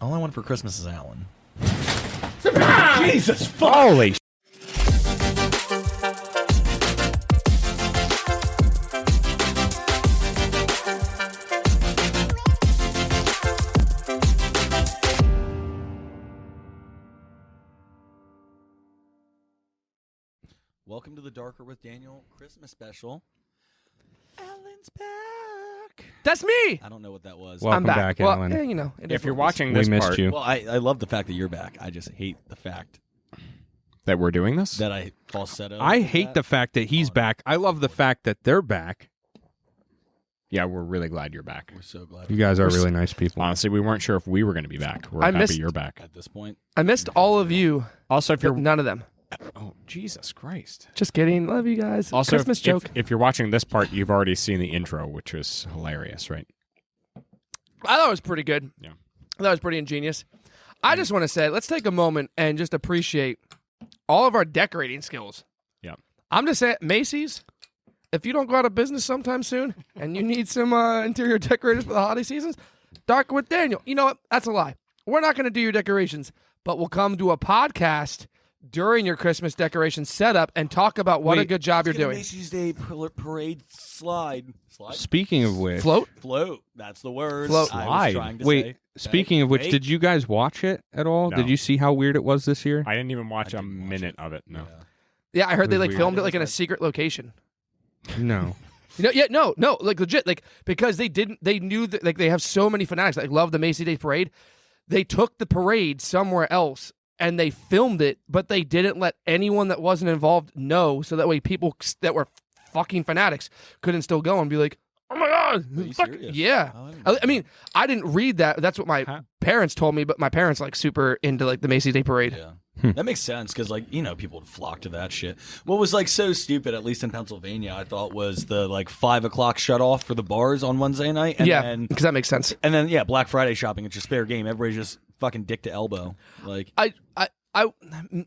All I want for Christmas is Alan. Surprise! Jesus fuck! Holy Welcome to the Darker with Daniel Christmas special. Alan's back. That's me. I don't know what that was. Welcome I'm back, Alan. Well, you know, If you're watching this we missed part, you. Well, I love the fact that you're back. I just hate the fact that we're doing this, that I falsetto. I hate the fact that he's back. I love the fact that they're back. yeah, we're really glad you're back. We're so glad. You guys are really nice people. Honestly, we weren't sure if we were going to be back. We're I happy missed- you're back. At this point, I missed all of you. Also, if But you're none of them. oh Jesus Christ. Just kidding. Love you guys. Also, Christmas if, joke. If you're watching this part, you've already seen the intro, which is hilarious, right? I thought it was pretty good. Yeah. I thought it was pretty ingenious. I just want to say, let's take a moment and just appreciate all of our decorating skills. Yeah. I'm just saying, Macy's, if you don't go out of business sometime soon and you need some interior decorators for the holiday seasons, Darker with Daniel. You know what? That's a lie. We're not going to do your decorations, but we'll come do a podcast during your Christmas decoration setup and talk about what a good job you're doing. Macy's Day Parade slide. Speaking of which, Float? That's the word. Float. I was trying to wait. say. Speaking of which, Wait. did you guys watch it at all? No. Did you see how weird it was this year? I didn't even watch I a didn't watch minute it. of it. No. Yeah. Yeah, I heard they It was like weird. filmed it like in a secret location. No. No, like legit, like because they knew that like they have so many fanatics that love the Macy's Day Parade. They took the parade somewhere else and they filmed it, but they didn't let anyone that wasn't involved know, so that way people that were fucking fanatics couldn't still go and be like, "Oh my god, Are you fuck, serious? yeah!" Oh, I didn't know I mean, I didn't read that. That's what my parents told me, but my parents like super into like the Macy's Day Parade. Yeah. That makes sense because, like, you know, people would flock to that shit. What was, like, so stupid, at least in Pennsylvania, I thought was the, like, 5 o'clock shut off for the bars on Wednesday night. And yeah, then, because that makes sense. and then, yeah, Black Friday shopping, it's just fair game. Everybody's just fucking dick to elbow. Like, I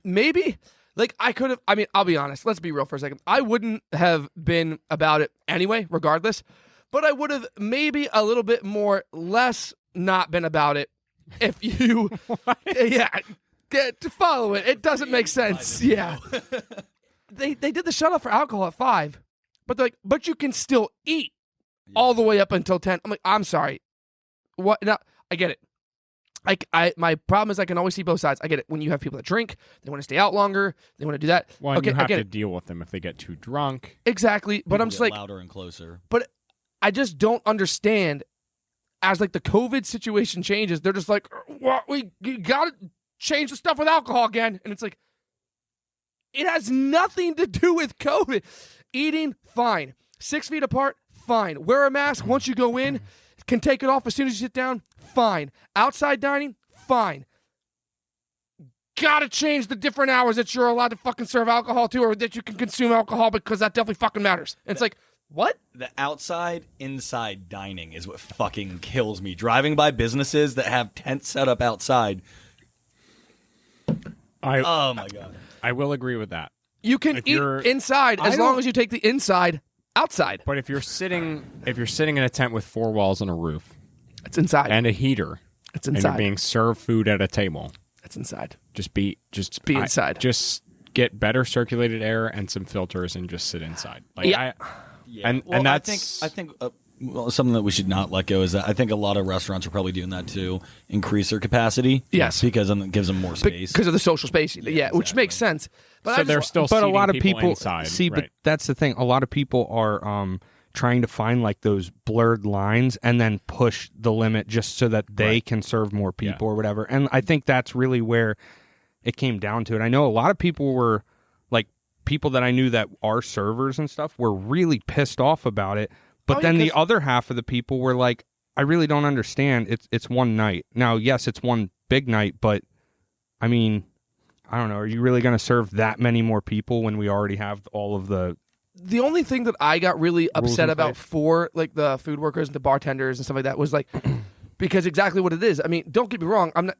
maybe like I could have. I mean, I'll be honest. Let's be real for a second. I wouldn't have been about it anyway, regardless. But I would have maybe a little bit more less not been about it if you, yeah, to follow it. It doesn't make sense. Yeah, they did the shut off for alcohol at 5, but they're like, but you can still eat all the way up until 10. I'm like, I'm sorry. What? Now I get it. My problem is I can always see both sides. I get it. When you have people that drink, they want to stay out longer. They want to do that. Well, okay, you I have get to it. deal with them if they get too drunk. Exactly. But I'm just like, louder and closer. but I just don't understand. As like the COVID situation changes, they're just like, "What? We got to change the stuff with alcohol again," and it's like, it has nothing to do with COVID. Eating, fine. 6 feet apart, fine. Wear a mask once you go in. Can take it off as soon as you sit down, fine. Outside dining, fine. Gotta change the different hours that you're allowed to fucking serve alcohol to, or that you can consume alcohol, because that definitely fucking matters. And it's like, what? The outside, inside dining is what fucking kills me. Driving by businesses that have tents set up outside. Oh, my God. I will agree with that. You can If eat you're- inside as long as you take the inside outside. But if you're sitting in a tent with 4 walls and a roof It's inside. and a heater, It's and inside. you're being served food at a table, It's inside. just be inside. Just get better circulated air and some filters and just sit inside. Like Yeah. and that's I think well, something that we should not let go is that I think a lot of restaurants are probably doing that to increase their capacity. Yes. because it gives them more space. Because of the social space. Yeah, which makes sense. But so I they're just, still But a seating lot of people inside. see, right. but that's the thing. A lot of people are trying to find like those blurred lines and then push the limit just so that they can serve more people or whatever. And I think that's really where it came down to it. I know a lot of people were like people that I knew that are servers and stuff were really pissed off about it. But then the other half of the people were like, I really don't understand. It's one night. Now, yes, it's one big night, but I mean, I don't know. Are you really going to serve that many more people when we already have all of the... the only thing that I got really upset in about place? for like the food workers and the bartenders and stuff like that was like, because exactly what it is. I mean, don't get me wrong. I'm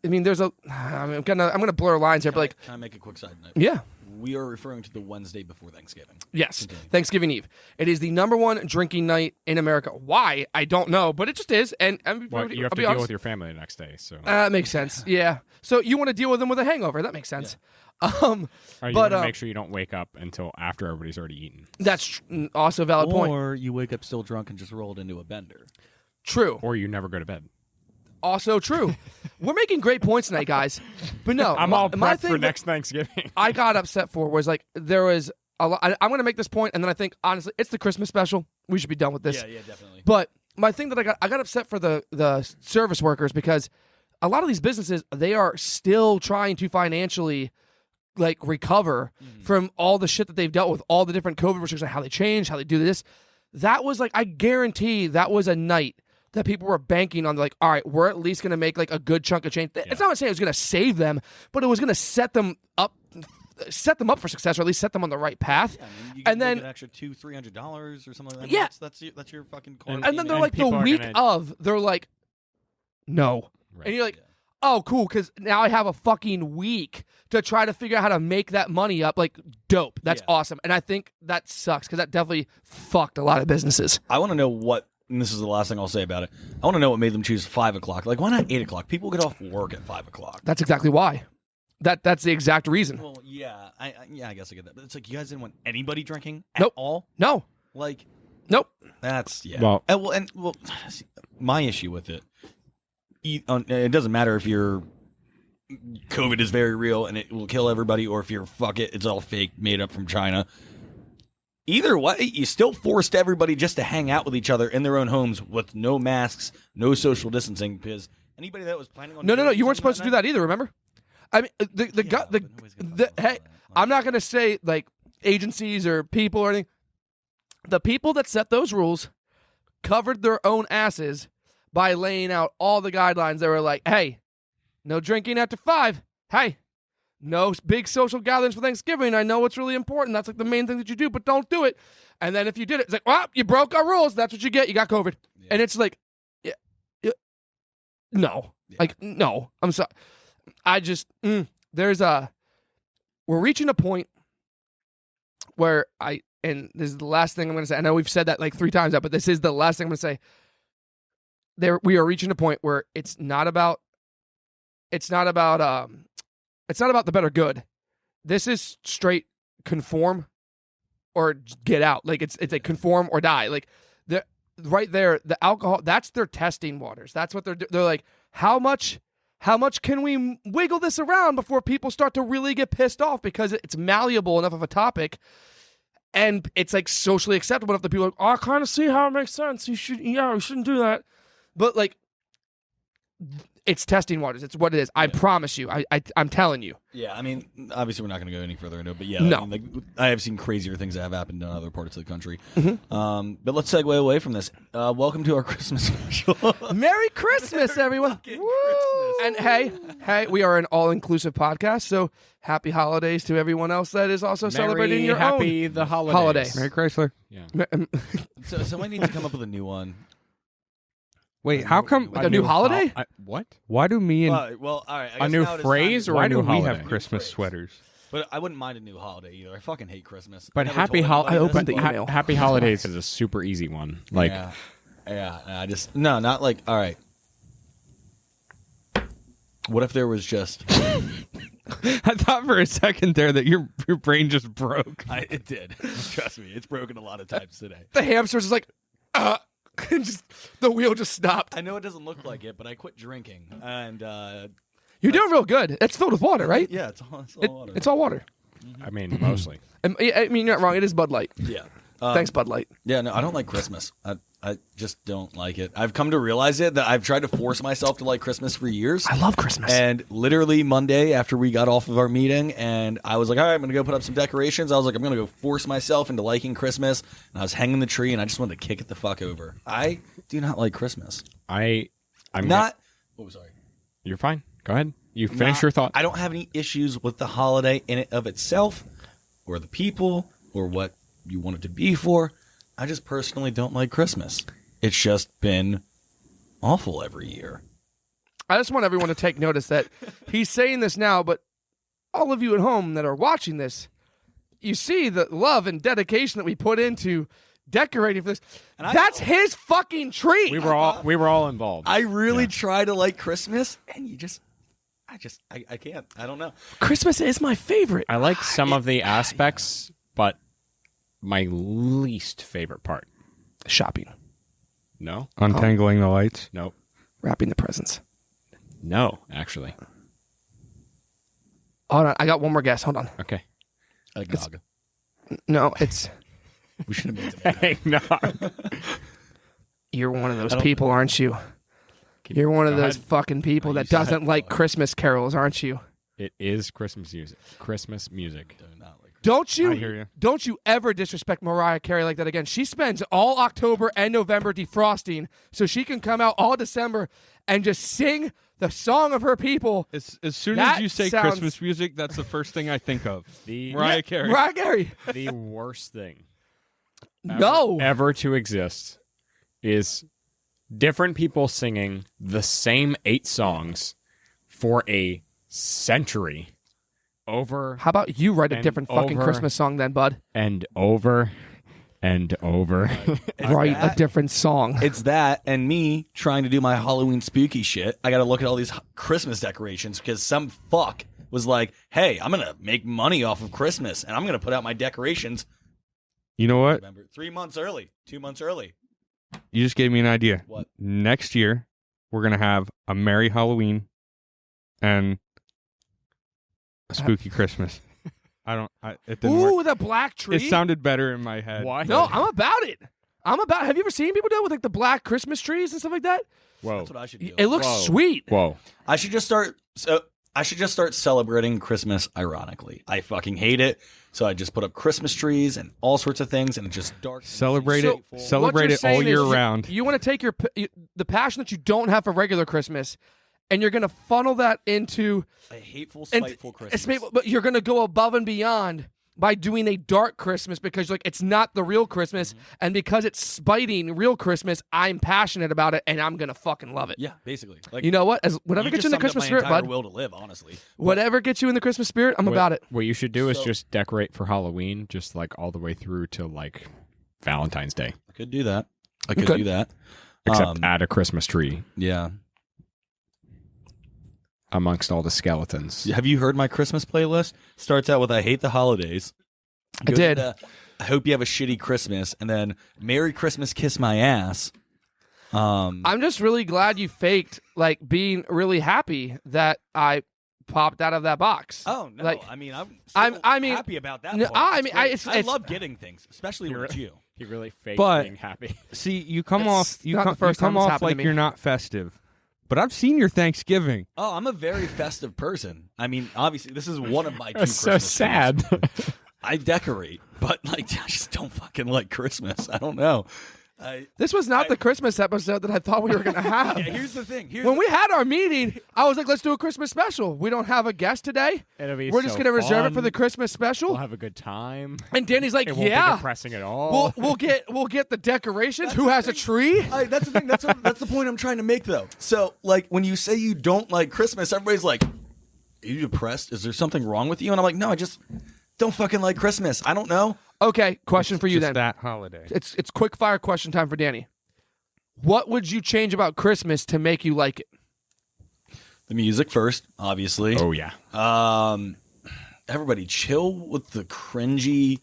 gonna blur lines here, but like, Can I make a quick side note? yeah, we are referring to the Wednesday before Thanksgiving. Yes, Continue. Thanksgiving Eve. It is the #1 drinking night in America. Why? I don't know, but it just is. And Well, you have to deal with your family the next day. So That makes sense. Yeah. So you want to deal with them with a hangover? That makes sense. or you but want to make sure you don't wake up until after everybody's already eaten. That's also a valid point. Or you wake up still drunk and just rolled into a bender. True. Or you never go to bed. Also true. We're making great points tonight, guys. But no, I'm all my prepped thing for that next Thanksgiving. I got upset for was like there was a lot. I'm going to make this point, and then I think honestly, it's the Christmas special. We should be done with this. Yeah, definitely. But my thing that I got upset for the service workers because a lot of these businesses they are still trying to financially like recover from all the shit that they've dealt with, all the different COVID restrictions, how they change, how they do this. That was like I guarantee that was a night that people were banking on, like, all right, we're at least going to make like a good chunk of change. It's not saying it was going to save them, but it was going to set them up for success, or at least set them on the right path. Yeah, I mean, you and then an extra $200-$300 or something like that. Yeah. That's your fucking. and then they're And like the people are week gonna- of, they're like, no, Right. and you're like, oh, cool, because now I have a fucking week to try to figure out how to make that money up. Like, dope, that's Yeah. awesome, and I think that sucks because that definitely fucked a lot of businesses. I want to know what. And this is the last thing I'll say about it. I want to know what made them choose 5 o'clock. Like, why not 8 o'clock? People get off work at 5 o'clock. That's exactly why. That's the exact reason. Well, yeah, I guess I get that. But it's like you guys didn't want anybody drinking Nope. at all. No, Like, nope. that's Well- my issue with it. It doesn't matter if you're COVID is very real and it will kill everybody, or if you're fuck it, it's all fake, made up from China. Either way, you still forced everybody just to hang out with each other in their own homes with no masks, no social distancing. Because anybody that was planning on No. You weren't supposed to do that either. Remember? I mean, hey, I'm not gonna say like agencies or people or anything. The people that set those rules covered their own asses by laying out all the guidelines. They were like, hey, no drinking after 5. Hey, no big social gatherings for Thanksgiving. I know it's really important. That's like the main thing that you do, but don't do it. And then if you did it, it's like, well, you broke our rules. That's what you get. You got COVID. Yeah. And it's like, no. Yeah. Like, no. I'm sorry. I just, we're reaching a point where and this is the last thing I'm going to say. I know we've said that like 3 times now, but this is the last thing I'm going to say. We are reaching a point where it's not about the better good. This is straight conform or get out. Like it's a conform or die. Like right there, the alcohol, that's their testing waters. That's what they're like, how much can we wiggle this around before people start to really get pissed off because it's malleable enough of a topic and it's like socially acceptable enough that people are like, oh, I kind of see how it makes sense. We shouldn't do that. But like, it's testing waters. It's what it is. I promise you. I'm telling you. Yeah, I mean, obviously we're not going to go any further into it, but yeah, No. I mean, like, I have seen crazier things that have happened in other parts of the country. Mm-hmm. But let's segue away from this. Welcome to our Christmas special. Merry Christmas, everyone. Christmas. And hey, we are an all-inclusive podcast, so happy holidays to everyone else that is also celebrating your happy own the holidays. holiday. Merry Chrysler. Yeah. So somebody needs to come up with a new one. Wait, how come? Like a new holiday? What? Why do me and Well, all right. I A guess new now it is phrase time or to- why a do new we holiday? have Christmas Phrase. sweaters? But I wouldn't mind a new holiday either. I fucking hate Christmas. But I never happy told anybody I this, opened the but- email. Happy holidays is a super easy one. Like yeah. I just not like. All right. What if there was just? I thought for a second there that your brain just broke. It did. Trust me, it's broken a lot of times today. The hamster's just like, just the wheel just stopped. I know it doesn't look like it, but I quit drinking, and You're doing real good. It's filled with water, right? yeah, it's all water. It's all water. I mean, mostly. I mean, you're not wrong. It is Bud Light. yeah. Thanks, Bud Light. Yeah, no, I don't like Christmas. I just don't like it. I've come to realize it that I've tried to force myself to like Christmas for years. I love Christmas. And literally Monday after we got off of our meeting and I was like, all right, I'm going to go put up some decorations. I was like, I'm going to go force myself into liking Christmas. And I was hanging the tree and I just wanted to kick it the fuck over. I do not like Christmas. I'm Not. Oh, sorry. You're fine. Go ahead. You finish your thought. I don't have any issues with the holiday in it of itself or the people or what you want it to be for. I just personally don't like Christmas. It's just been awful every year. I just want everyone to take notice that he's saying this now, but all of you at home that are watching this, you see the love and dedication that we put into decorating for this. And That's his fucking tree. We were all involved. I really try to like Christmas, and I can't. I don't know. Christmas is my favorite. I like some of the aspects, but my least favorite part. Shopping, No, Untangling the lights. nope, wrapping the presents. no. Actually, Hold on, I got one more guess. Hold on. okay. Agog. No, it's We should have made Hey, no. you're one of those people, aren't you? You're one of Go those ahead. fucking people that doesn't like Christmas carols, aren't you? It is Christmas music. Christmas music. Don't you? I hear you. Don't you ever disrespect Mariah Carey like that again. She spends all October and November defrosting so she can come out all December and just sing the song of her people. As soon That as you say sounds- Christmas music, that's the first thing I think of. The Mariah Carey. Mariah Carey. the worst thing No. ever to exist is different people singing the same 8 songs for a century over How about you write a And different fucking over- Christmas song then, bud? and over and over. Write a different song. It's that and me trying to do my Halloween spooky shit. I got to look at all these Christmas decorations because some fuck was like, hey, I'm going to make money off of Christmas and I'm going to put out my decorations You know what? November, 3 months early, 2 months early. You just gave me an idea. What? Next year, we're going to have a Merry Halloween and a Spooky Christmas. It didn't Ooh, work. the black tree. It sounded better in my head. Why? No, I'm about it. Have you ever seen people do it with like the black Christmas trees and stuff like that? Whoa. That's what I should do. It looks Whoa. sweet. Whoa. I should just start celebrating Christmas ironically. I fucking hate it. So I just put up Christmas trees and all sorts of things and it's just dark. Celebrate So, it. Celebrate what you're it all saying year is round. You want to take the passion that you don't have for regular Christmas, and you're going to funnel that into A hateful, and spiteful Christmas. it's maybe, but you're going to go above and beyond by doing a dark Christmas because like it's not the real Christmas, and because it's spiting real Christmas, I'm passionate about it and I'm going to fucking love it. Yeah, basically. Like, You know what? Whatever gets you in the Christmas spirit, bud. Will to live, honestly. Whatever gets you in the Christmas spirit, I'm about it. What you should do is So- just decorate for Halloween, just like all the way through to like Valentine's Day, I could do that. I could could. do that. except add a Christmas tree Yeah. amongst all the skeletons. Have you heard my Christmas playlist? Starts out with "I hate the holidays." I did. I hope you have a shitty Christmas, and then "Merry Christmas, Kiss My Ass." I'm just really glad you faked like being really happy that I popped out of that box. Oh no! Like, I mean, I'm happy about that. No, part. I It's mean, great. I I love getting things, especially when it's you. He really faked But- being happy. See, you come It's off. You not come, the first you come time it's off happened to like me. you're not festive. But I've seen your Thanksgiving. Oh, I'm a very festive person. I mean, obviously, this is one of my two That's so Christmas sad. trees. I decorate, but like, I just don't fucking like Christmas. I don't know. This was not the Christmas episode that I thought we were going to have. Yeah, here's the thing. When we had our meeting, I was like, let's do a Christmas special. We don't have a guest today. It'll be We're just so going to reserve it for fun. the Christmas special. We'll have a good time. And Danny's like, It won't be yeah. depressing at all. We'll get the decorations. Who has a tree? That's the thing. That's the point I'm trying to make, though. So, like, when you say you don't like Christmas, everybody's like, "Are you depressed? Is there something wrong with you?" And I'm like, "No, I just don't fucking like Christmas. I don't know." Okay, question for you Just then. that holiday. It's quick fire question time for Danny. What would you change about Christmas to make you like it? The music first, obviously. Oh yeah. Everybody chill with the cringy,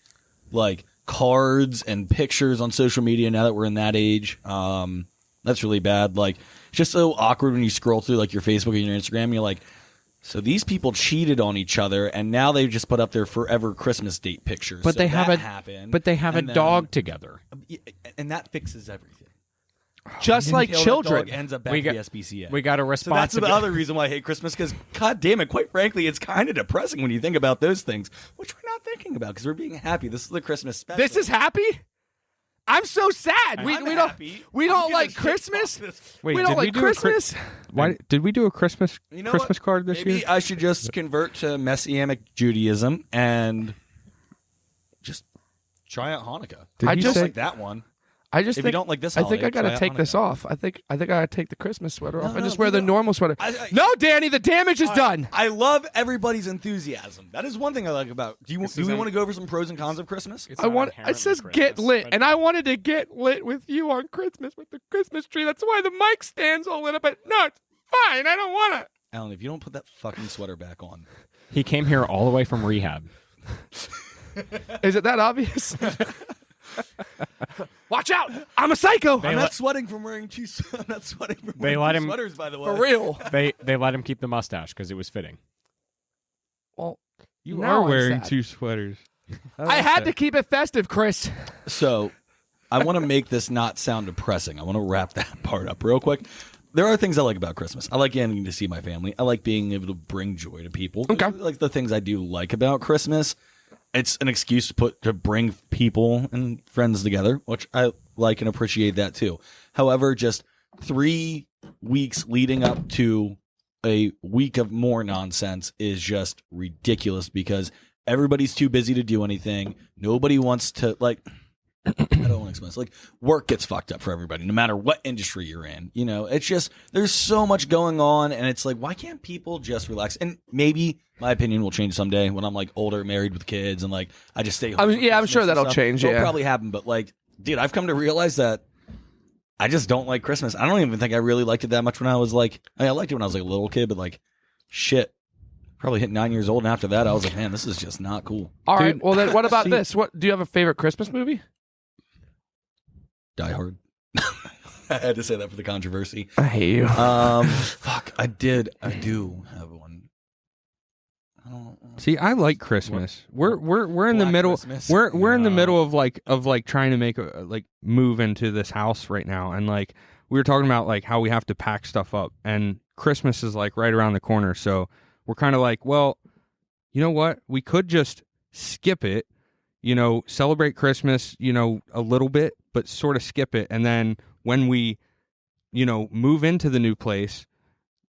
like, cards and pictures on social media now that we're in that age. That's really bad. Like, it's just so awkward when you scroll through, like, your Facebook and your Instagram and you're like, so these people cheated on each other and now they just put up their forever Christmas date pictures. But So they have that a happened, but they have a and then- dog together. and that fixes everything. Just like Until that children. dog ends up back We at got- the SPCA. We got a So that's the responsibility. other reason why I hate Christmas, because, god damn it, quite frankly, it's kind of depressing when you think about those things, which we're not thinking about because we're being happy. This is the Christmas special. This is happy? I'm so sad. We I'm don't happy. we I'm don't gonna like shit Christmas. talk this. Wait, We don't did we like do Christmas. Why did we do a Christmas You know Christmas what? card this Maybe year? I should just convert to Messianic Judaism and just try out Hanukkah. Did I you just say- like that one. I just If think you don't like this I think holiday, I gotta try take this Hanukkah. off. I think I gotta take the Christmas sweater off and no, just wear the no. normal sweater. I- No, Danny, the damage is done. I love everybody's enthusiasm. That is one thing I like about. Do we isn't- want to go over some pros and cons of Christmas? It's I not want. It inherently says Christmas, get lit, but- and I wanted to get lit with you on Christmas with the Christmas tree. That's why the mic stand's all lit up. But no, it's fine. I don't want to. Alan, if you don't put that fucking sweater back on, He came here all the way from rehab. Is it that obvious? Watch out! I'm a psycho. I'm not sweating from wearing two. I'm not sweating from They wearing let two him- sweaters. By the way, For real. They let him keep the mustache because it was fitting. Well, You now are I'm wearing sad. 2 sweaters. I had to keep it festive, Chris. So, I want to make this not sound depressing. I want to wrap that part up real quick. There are things I like about Christmas. I like getting to see my family. I like being able to bring joy to people. Okay. Like the things I do like about Christmas. It's an excuse to bring people and friends together, which I like and appreciate that too. However, just 3 weeks leading up to a week of more nonsense is just ridiculous because everybody's too busy to do anything. Nobody wants to I don't want to explain this. Like, work gets fucked up for everybody, no matter what industry you're in. You know, it's just, there's so much going on, and it's like, why can't people just relax? And maybe my opinion will change someday when I'm, like, older, married with kids, and, like, I just stay home. I mean, for yeah, I'm Christmas sure and that'll stuff. change, It'll yeah. probably happen, but, like, dude, I've come to realize that I just don't like Christmas. I don't even think I really liked it that much when I was, like, I liked it when I was, like, a little kid, but, like, shit. Probably hit 9 years old, and after that, I was like, man, this is just not cool. All right. Dude, Well, then, what about see- this? What do you have a favorite Christmas movie? Die Hard. I had to say that for the controversy. I hate you. Fuck, I do have one. I don't, See, I like Christmas. We're in the Black middle. Christmas. We're in the No. middle of like trying to make move into this house right now, and like we were talking about like how we have to pack stuff up, and Christmas is like right around the corner. So we're kind of like, well, you know what? We could just skip it, celebrate Christmas, a little bit, but sort of skip it, and then when we, move into the new place,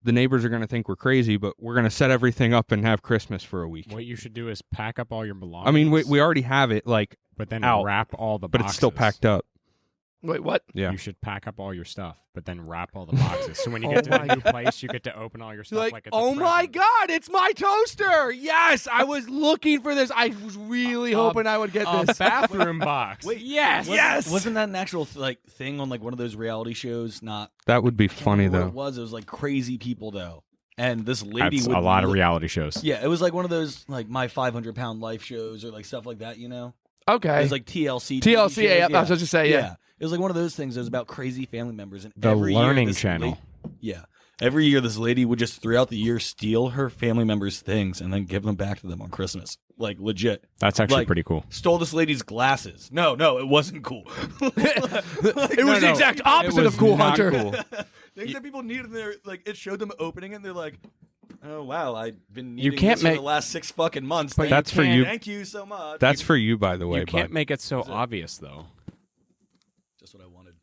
the neighbors are going to think we're crazy, but we're going to set everything up and have Christmas for a week. What you should do is pack up all your belongings. I mean, we already have it, like, but then out, wrap all the but boxes. it's still packed up. Wait, what? Yeah. You should pack up all your stuff, but then wrap all the boxes. So when you Oh get to my the new place, you get to open all your stuff Like, like it's a oh my present. God, it's my toaster! Yes, I was looking for this. I was really hoping I would get A this. bathroom box. Wait, yes. Wasn't that an actual thing on like one of those reality shows? Not That would be funny, remember though. what it was like crazy people though, and this lady That's would a lot of look- reality shows. Yeah, it was like one of those like my 500-pound life shows or like stuff like that. It Okay. was like TLC. TLC, TV shows. yeah, I was supposed to say, yeah. It was like one of those things that was about crazy family members. And The every year Learning this Channel. Yeah. Every year, this lady would just throughout the year steal her family members' things and then give them back to them on Christmas. Like legit. That's actually Like, pretty cool. Stole this lady's glasses. No, it wasn't cool. It was the exact opposite of Cool not Hunter. cool. Things that people needed. They're like, it showed them opening it. And they're like, oh wow, I've been You needing can't this for make- the last 6 fucking months. But Thank that's for you. Thank you so much. That's for you, by the way. You can't bud. make it so obvious, though. just what I wanted.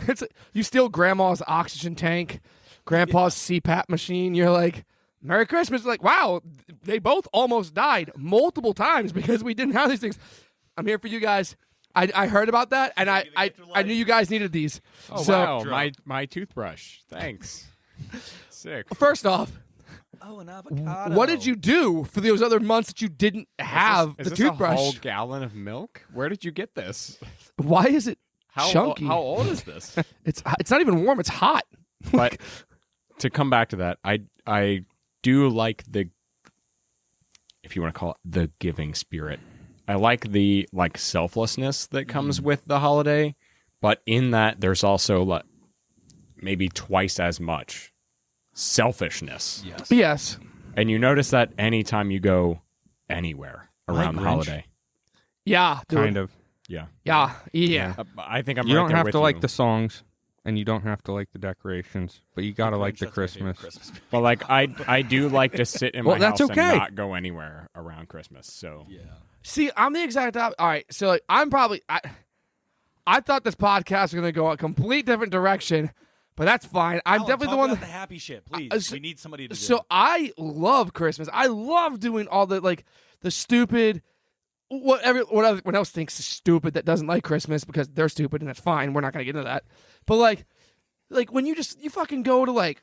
It's you steal grandma's oxygen tank, grandpa's CPAP machine. You're like, Merry Christmas. Like, wow, they both almost died multiple times because we didn't have these things. I'm here for you guys. I heard about that, and I knew you guys needed these. Oh, so, wow. My toothbrush. Thanks. Sick. first off, Oh, an avocado. what did you do for those other months that you didn't have Is the this toothbrush? a whole gallon of milk? Where did you get this? Why is it How chunky? How old is this? It's not even warm. It's hot. But to come back to that, I do like the, if you want to call it the giving spirit. I like the selflessness that comes with the holiday, but in that there's also maybe twice as much selfishness. Yes. Yes. And you notice that anytime you go anywhere around the Grinch. holiday. Yeah. Dude. Kind of. Yeah. Yeah. Yeah. I think I'm You right don't there have with to like you. the songs, and you don't have to like the decorations, but you gotta like the That's my favorite Christmas. But I do like to sit in Well, my that's house okay. and not go anywhere around Christmas. So Yeah. See, I'm the exact opposite. All right, so I'm probably I thought this podcast was going to go a complete different direction, but that's fine. I'm Alan, definitely talk the one. about the happy shit, please. so- we need somebody to do. So I love Christmas. I love doing all the the stupid what everyone else thinks is stupid that doesn't like Christmas because they're stupid and that's fine. We're not gonna get into that. But like when you fucking go to like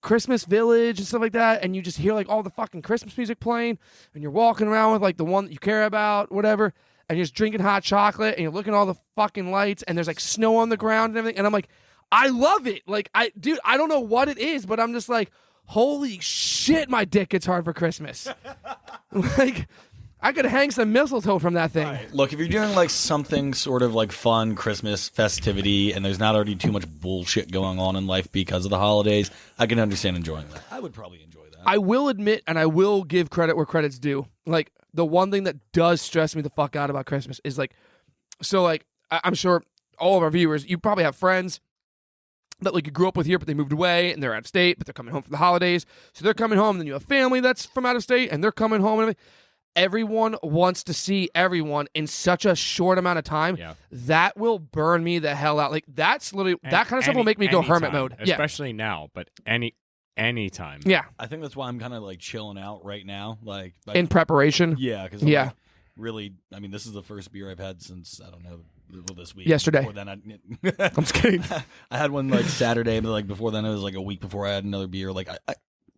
Christmas Village and stuff like that, and you just hear like all the fucking Christmas music playing, and you're walking around with like the one that you care about, whatever, and you're just drinking hot chocolate, and you're looking at all the fucking lights, and there's like snow on the ground and everything, and I'm like, I love it. Like I don't know what it is, but I'm just like, holy shit, my dick gets hard for Christmas. Like, I could hang some mistletoe from that thing. Right. Look, if you're doing like something sort of like fun Christmas festivity and there's not already too much bullshit going on in life because of the holidays, I can understand enjoying that. I would probably enjoy that. I will admit, and I will give credit where credit's due. Like, the one thing that does stress me the fuck out about Christmas is like, so like, I'm sure all of our viewers, you probably have friends that like you grew up with here, but they moved away and they're out of state, but they're coming home for the holidays. So they're coming home, then you have family that's from out of state and they're coming home and everything. Everyone wants to see everyone in such a short amount of time. Yeah. That will burn me the hell out. Like, that's literally, that kind of stuff will make me go hermit mode. Especially now, but anytime. Yeah. I think that's why I'm kind of like chilling out right now. Like In preparation. Yeah, because Yeah. Really, I mean, this is the first beer I've had since, I don't know, this week. Yesterday. Before then, I'm just kidding. I had one like Saturday, but like before then, it was like a week before I had another beer. Like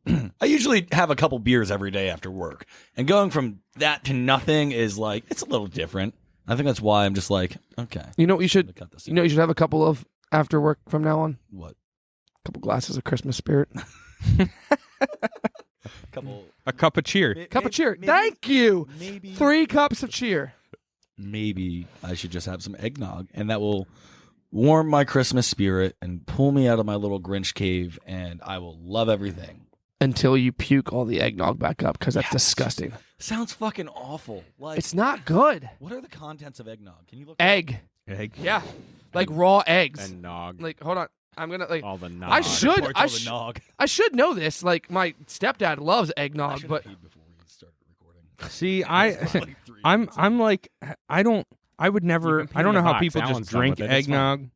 I usually have a couple beers every day after work, and going from that to nothing is like, it's a little different. I think that's why I'm just like, okay. You know what you should? I'm gonna cut this You know what you should have a couple of after work from now on? What? A couple glasses of Christmas spirit. A cup of cheer. Cup of cheer. Thank you. Maybe 3 cups of cheer. maybe I should just have some eggnog, and that will warm my Christmas spirit and pull me out of my little Grinch cave, and I will love everything. Until you puke all the eggnog back up, because that's disgusting. Sounds fucking awful. Like, It's not good. what are the contents of eggnog? Can you look? Egg. Egg. Yeah. Like raw eggs. And nog. Like, hold on. I'm gonna like. All the nog. I should. Parts of the nog. I should know this. Like, my stepdad loves I eggnog, should but have peed before we started recording. See, Like 3 I'm like, I would never, You can pee I don't in know the how box. people Alan's just done drink with it. It's fine. eggnog,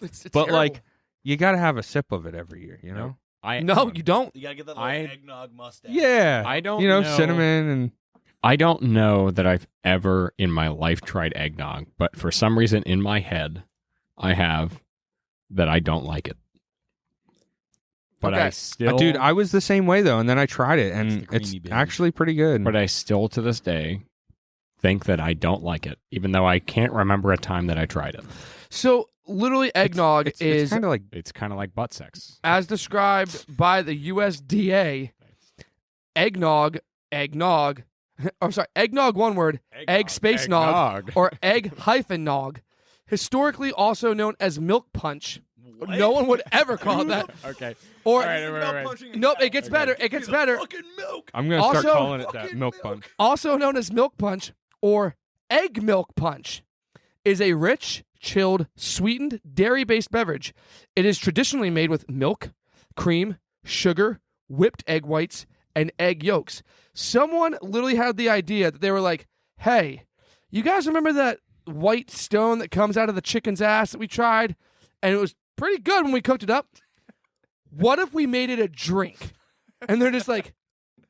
it's but terrible. like, you got to have a sip of it every year, you know? no, you don't. You gotta get that I- little eggnog mustache. Yeah. I don't You know, know. cinnamon and I don't know that I've ever in my life tried eggnog, but for some reason in my head, I have that I don't like it. But Okay. I still, dude, I was the same way though, and then I tried it, It's and the creamy it's beige. actually pretty good. but I still to this day think that I don't like it, even though I can't remember a time that I tried it. So, literally, eggnog it's is kind of like It's kind of like butt sex. as described by the USDA. Eggnog. I'm sorry, eggnog, one word, egg space nog, or egg hyphen nog. Historically also known as milk punch. What? No one would ever call it that. Okay. Or All right. nope, it gets better. It gets better. Fucking milk. I'm gonna start Also- calling it that Fucking milk milk. punch. Also known as milk punch or egg milk punch, is a rich, chilled, sweetened, dairy-based beverage. It is traditionally made with milk, cream, sugar, whipped egg whites, and egg yolks. Someone literally had the idea that they were like, hey, you guys remember that white stone that comes out of the chicken's ass that we tried? And it was pretty good when we cooked it up. What if we made it a drink? And they're just like,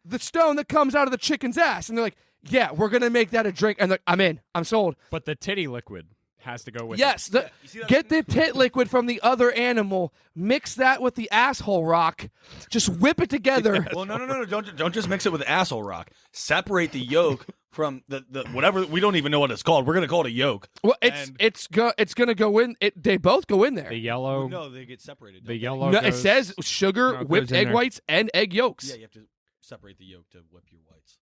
the stone that comes out of the chicken's ass. And they're like, yeah, we're going to make that a drink. And they're like, I'm in. I'm sold. But the titty liquid has to go with Yes. it. Get the tit liquid from the other animal. Mix that with the asshole rock. Just whip it together. Well, no. Don't just mix it with asshole rock. Separate the yolk from the whatever. We don't even know what it's called. We're gonna call it a yolk. Well, And- it's gonna go in. They both go in there. The yellow. No, they get separated. The don't they? yellow. No, it goes- says sugar, No, it whipped goes in egg there. whites, and egg yolks. Yeah, you have to separate the yolk to whip your whites.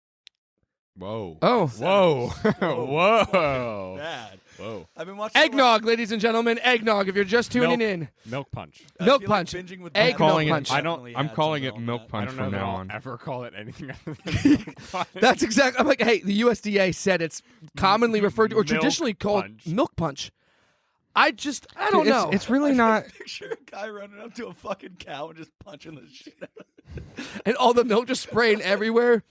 Whoa. Oh, Whoa. So Whoa. Bad. Whoa. I've been watching eggnog, ladies and gentlemen, eggnog. If you're just tuning in, Milk punch. I milk feel like punch. binging with Egg Bud calling milk it- punch. I'm calling it milk I punch don't know from that now I'll on. ever call it anything other than milk punch. That's exactly. I'm like, hey, the USDA said it's commonly referred to or Milk traditionally called punch. milk punch. I don't Dude, know. It's really not. Picture a guy running up to a fucking cow and just punching the shit out of it. And all the milk just spraying everywhere.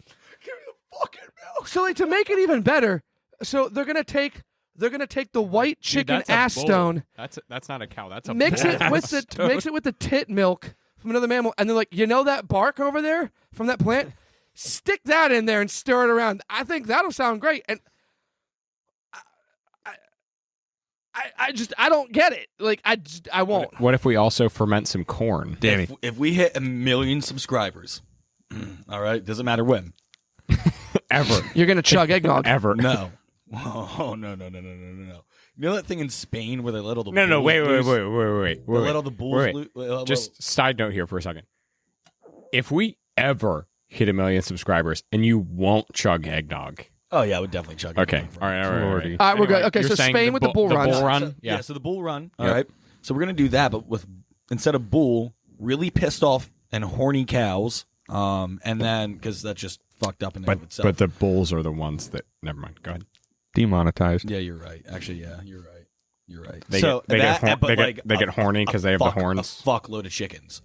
Give me the fucking milk. So like to make it even better, so they're gonna take the white Dude, chicken that's a ass bull. stone, That's not a cow. That's a mix bull. it with the tit milk from another mammal, and they're like, you know that bark over there from that plant? Stick that in there and stir it around. I think that'll sound great. And I don't get it. Like I won't. What if we also ferment some corn? Danny. If we hit 1 million subscribers, all right, doesn't matter when. Ever. You're gonna chug eggnog. Ever. No. Oh no. You know that thing in Spain where they let all the No, bulls wait. They let all the bulls loose. Just side note here for a second. If we ever hit 1 million subscribers and you won't chug eggnog. Oh yeah, I would definitely chug. Okay. eggnog for All it. right. Lordy. All right, we're good. Okay, you're so saying Spain with the bull run. The bull run. So, Yeah. So the bull run. All Yep. right. So we're gonna do that, but with instead of bull, really pissed off and horny cows. And then because that's just fucked up in and of itself. But the bulls are the ones that. Never mind. Go ahead. Demonetized. Yeah, you're right. Actually, yeah, you're right. You're right. They So get that- but like they get horny because they have the horns. A fuckload of chickens.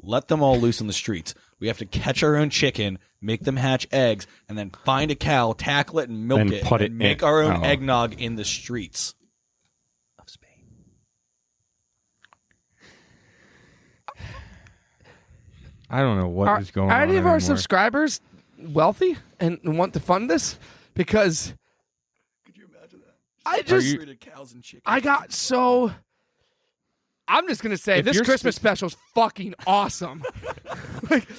Let them all loose in the streets. We have to catch our own chicken, make them hatch eggs, and then find a cow, tackle it, and milk Then it, put and it make in- our own oh. eggnog in the streets of Spain. I don't know what is going on. Are any of our anymore. subscribers wealthy and want to fund this? Because Could you imagine that? I just Cows and chickens. I got so. I'm just gonna say If this you're Christmas special is fucking awesome.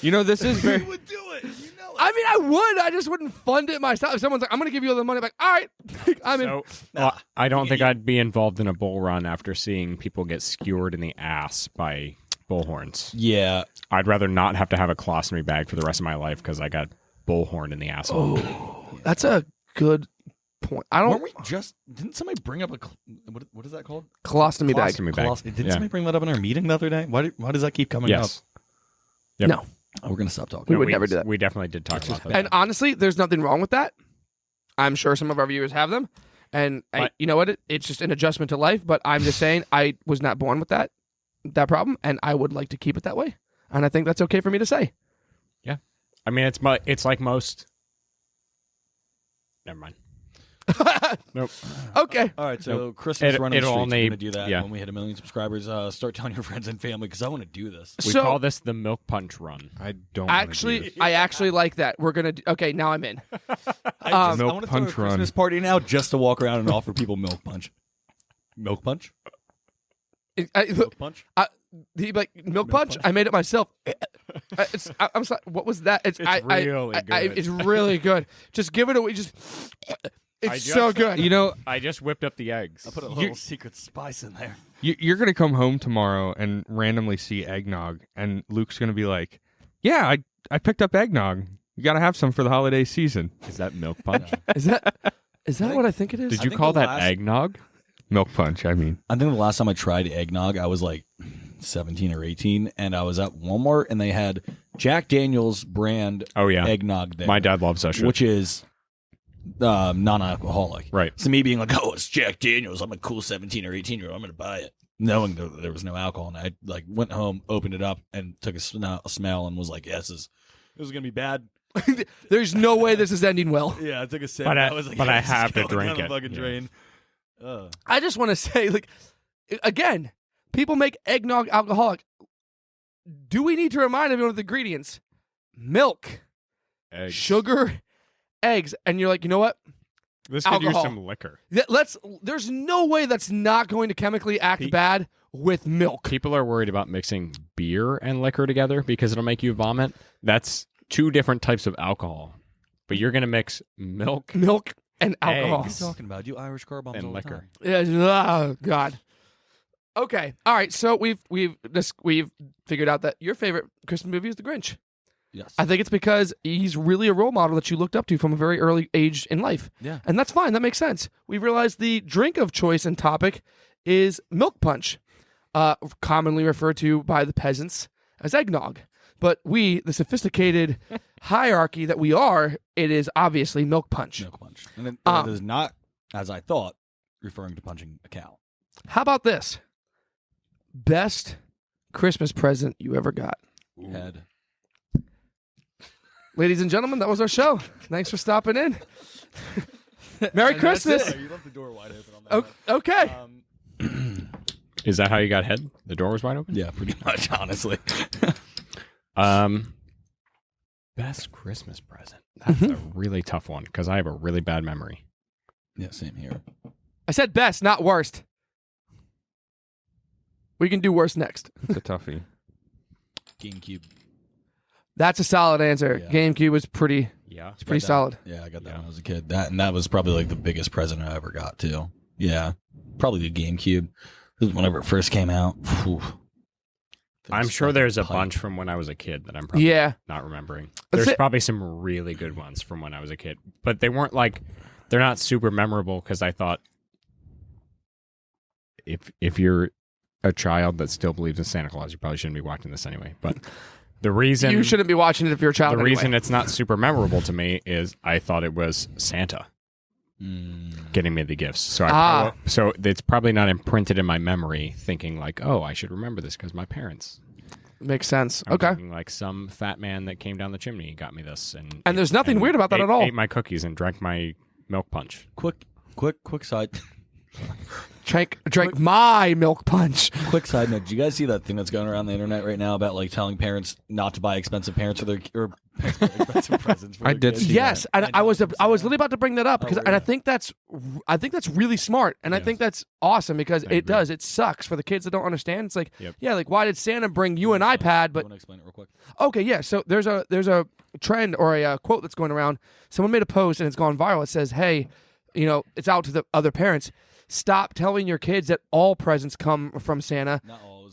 You know, this is very. You would do it. You know it. I mean, I would. I just wouldn't fund it myself. If someone's like, "I'm gonna give you all the money," I'm like, all right, I'm in. So, well, I don't think I'd be involved in a bull run after seeing people get skewered in the ass by bullhorns. Yeah. I'd rather not have to have a colostomy bag for the rest of my life because I got bullhorn in the asshole. That's a good point. I Weren't don't we just? Didn't somebody bring up what is that called? colostomy bag. Colostomy bag. Didn't Yeah. somebody bring that up in our meeting the other day? Why does that keep coming up? Yes. Yep. No, Oh, we're gonna stop talking. we would never do that. We definitely did talk about that. And honestly, there's nothing wrong with that. I'm sure some of our viewers have them, and you know what? It's just an adjustment to life. But I'm just saying, I was not born with that problem, and I would like to keep it that way. And I think that's okay for me to say. I mean, it's like most. Never mind. Nope. Okay. All right, so Christmas run in the it'll streets. only- We're gonna do that yeah. when we hit 1 million subscribers. Start telling your friends and family because I want to do this. We So- call this the milk punch run. I don't wanna do Actually, this. I actually like that. We're gonna. Okay, now I'm in. I Milk want to throw a punch run. Christmas party now just to walk around and offer people milk punch. Milk punch? Milk punch? He like milk punch. I made it myself. I'm sorry. What was that? It's really good. It's really good. Just give it away. Just. It's so good. You know, I just whipped up the eggs. I put a little secret spice in there. you're gonna come home tomorrow and randomly see eggnog, and Luke's gonna be like, "Yeah, I picked up eggnog. You gotta have some for the holiday season." Is that milk punch? Is that what I think it is? Did you think call the that last- eggnog? Milk punch. I mean, I think the last time I tried eggnog, I was like 17 or 18, and I was at Walmart, and they had Jack Daniel's brand Oh yeah, eggnog there. my dad loves that shit. Which is non-alcoholic. Right. So me being like, oh, it's Jack Daniels. I'm a cool 17 or 18-year-old. I'm going to buy it. Knowing there was no alcohol. And I like went home, opened it up, and took a smell and was like, yes, this is going to be bad. There's no way this is ending well. Yeah, I took a sip. But I- was like, but I this is have to going drink down the it. fucking Yeah. drain. I just want to say, like, again, people make eggnog alcoholic. Do we need to remind everyone of the ingredients? Milk, Eggs. sugar, eggs, and you're like, you know what? This could use alcohol. some liquor. There's no way that's not going to chemically act bad with milk. People are worried about mixing beer and liquor together because it'll make you vomit. That's two different types of alcohol. But you're going to mix milk And alcohol. What are you talking about? Do Irish car bombs and all the liquor. time. Oh God. Okay. All right. So we've figured out that your favorite Christmas movie is The Grinch. Yes. I think it's because he's really a role model that you looked up to from a very early age in life. Yeah. And that's fine. That makes sense. We realized the drink of choice and topic is milk punch, commonly referred to by the peasants as eggnog. But we, the sophisticated hierarchy that we are, it is obviously milk punch. Milk punch. And it is not, as I thought, referring to punching a cow. How about this? Best Christmas present you ever got. Head. Ladies and gentlemen, that was our show. Thanks for stopping in. Merry Christmas. You left the door wide open on that. Okay. Is that how you got head? The door was wide open? Yeah, pretty much, honestly. Best Christmas present. That's a really tough one because I have a really bad memory. Yeah, same here. I said best, not worst. We can do worse next. It's a toughie. GameCube. That's a solid answer. Yeah. GameCube was pretty Yeah. pretty solid. Yeah, I got that when I was a kid. That was probably like the biggest present I ever got too. Yeah, probably the GameCube. Whenever it first came out. Whew. I'm sure there's a bunch from when I was a kid that I'm probably not remembering. There's probably some really good ones from when I was a kid, but they weren't like, they're not super memorable because I thought if you're a child that still believes in Santa Claus, you probably shouldn't be watching this anyway. But the reason You shouldn't be watching it if you're a child. the anyway. reason it's not super memorable to me is I thought it was Santa getting me the gifts. So so it's probably not imprinted in my memory thinking like, oh, I should remember this because my parents. Makes sense. I'm Okay. thinking like some fat man that came down the chimney and got me this, And there's nothing weird about that at all. Ate my cookies and drank my milk punch. Quick side. Drank my milk punch. Quick side note: did you guys see that thing that's going around the internet right now about like telling parents not to buy expensive parents for their or expensive presents? For I their did kids? see Yes, and I was literally about to bring that up because, and I really? think that's really smart, and I think that's awesome because it sucks for the kids that don't understand. It's like, yeah, like why did Santa bring you an iPad? But want to explain it real quick? okay, yeah. So there's a trend or a quote that's going around. Someone made a post and it's gone viral. It says, "Hey, it's out to the other parents. Stop telling your kids that all presents come from Santa." Not all,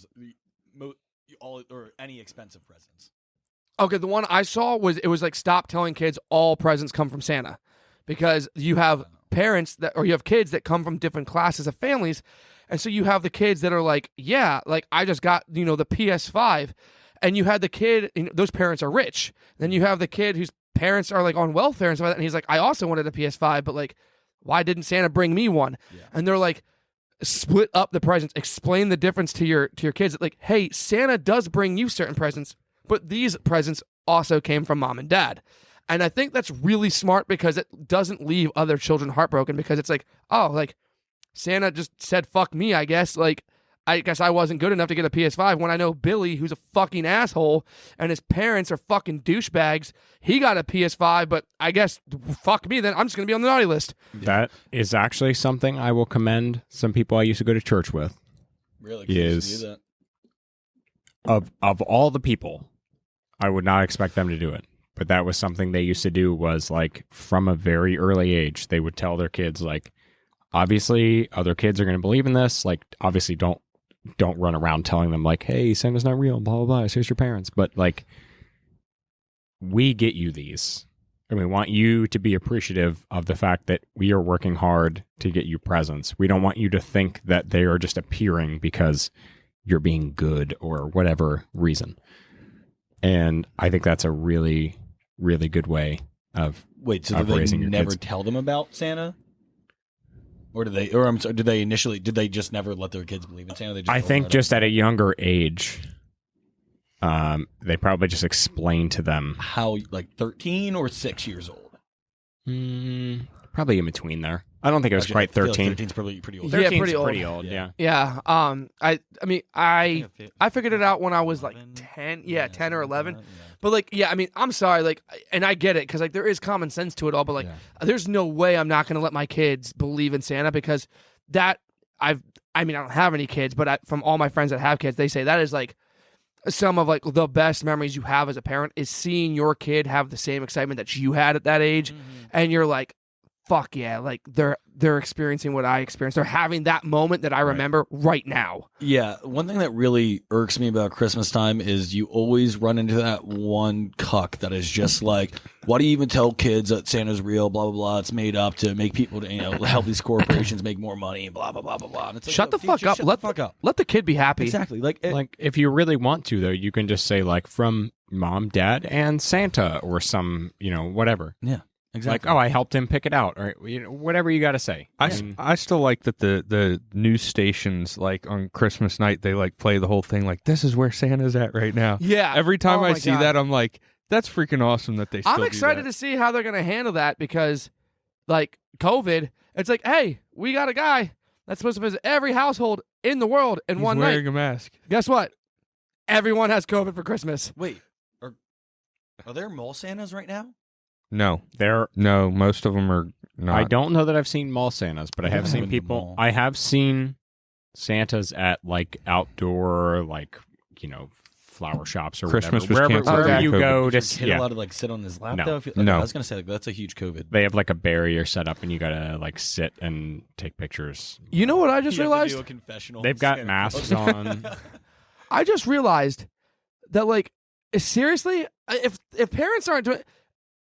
all or any expensive presents. Okay, the one I saw was like stop telling kids all presents come from Santa, because you have parents or you have kids that come from different classes of families, and so you have the kids that are like, yeah, like I just got the PS5, and you had the kid, those parents are rich. Then you have the kid whose parents are like on welfare and stuff like that, and he's like, I also wanted a PS5, but like, why didn't Santa bring me one? Yeah. And they're like, split up the presents, explain the difference to your kids. Like, hey, Santa does bring you certain presents, but these presents also came from mom and dad. And I think that's really smart because it doesn't leave other children heartbroken, because it's like, oh, like Santa just said, fuck me, I guess. Like, I guess I wasn't good enough to get a PS5 when I know Billy, who's a fucking asshole, and his parents are fucking douchebags. He got a PS5, but I guess, fuck me, then I'm just going to be on the naughty list. That is actually something I will commend some people I used to go to church with. Really? Is of all the people, I would not expect them to do it. But that was something they used to do, was like from a very early age, they would tell their kids, like, obviously other kids are going to believe in this. Like, obviously don't run around telling them like, hey, Santa's not real, blah, blah, blah. Here's your parents. But like, we get you these. And we want you to be appreciative of the fact that we are working hard to get you presents. We don't want you to think that they are just appearing because you're being good or whatever reason. And I think that's a really, really good way of so of did they raising your never kids. tell them about Santa? Or did they? Or I'm sorry, did they just never let their kids believe in Santa? They just I think just at a younger age, they probably just explained to them how, like 13 or 6 years old. Probably in between there. I don't think it was Actually, quite I feel like 13. 13's probably pretty old. Yeah, 13's pretty old. Yeah. Yeah. I mean, I figured it out when I was like 10. Yeah, 10 or 11. But like, yeah, I mean, I'm sorry, like, and I get it, because like there is common sense to it all, but like, there's no way I'm not going to let my kids believe in Santa, because that I don't have any kids, but from all my friends that have kids, they say that is like some of like the best memories you have as a parent, is seeing your kid have the same excitement that you had at that age, and you're like, fuck yeah, like they're experiencing what I experienced. They're having that moment that I remember right now. Yeah, one thing that really irks me about Christmas time is you always run into that one cuck that is just like, why do you even tell kids that Santa's real, blah, blah, blah, it's made up to make people, help these corporations make more money, blah, blah, blah, blah, blah. And it's like, Shut the fuck up. Let the kid be happy. Exactly. Like if you really want to, though, you can just say like from mom, dad, and Santa, or some, whatever. Yeah. Exactly. Like, oh, I helped him pick it out, or whatever you got to say. I still like that the news stations, like on Christmas night, they like play the whole thing like, this is where Santa's at right now. Yeah. Every time Oh I my see God. that, I'm like, that's freaking awesome that they still I'm excited to see how they're going to handle that, because like COVID, it's like, hey, we got a guy that's supposed to visit every household in the world in He's one wearing night. a mask. Guess what? Everyone has COVID for Christmas. wait, are there mall Santas right now? No, There, most of them are not. I don't know that I've seen mall Santas, but I have haven't seen been to the people. mall. I have seen Santa's at like outdoor, like, flower shops or Christmas was whatever. canceled Wherever due you to go Is to your kid allowed to like sit on his lap No. though? No. I was gonna say like, that's a huge COVID. they have like a barrier set up, and you gotta like sit and take pictures. You know what I just realized? a confessional. They've got masks on. I just realized that, like, seriously, if parents aren't doing,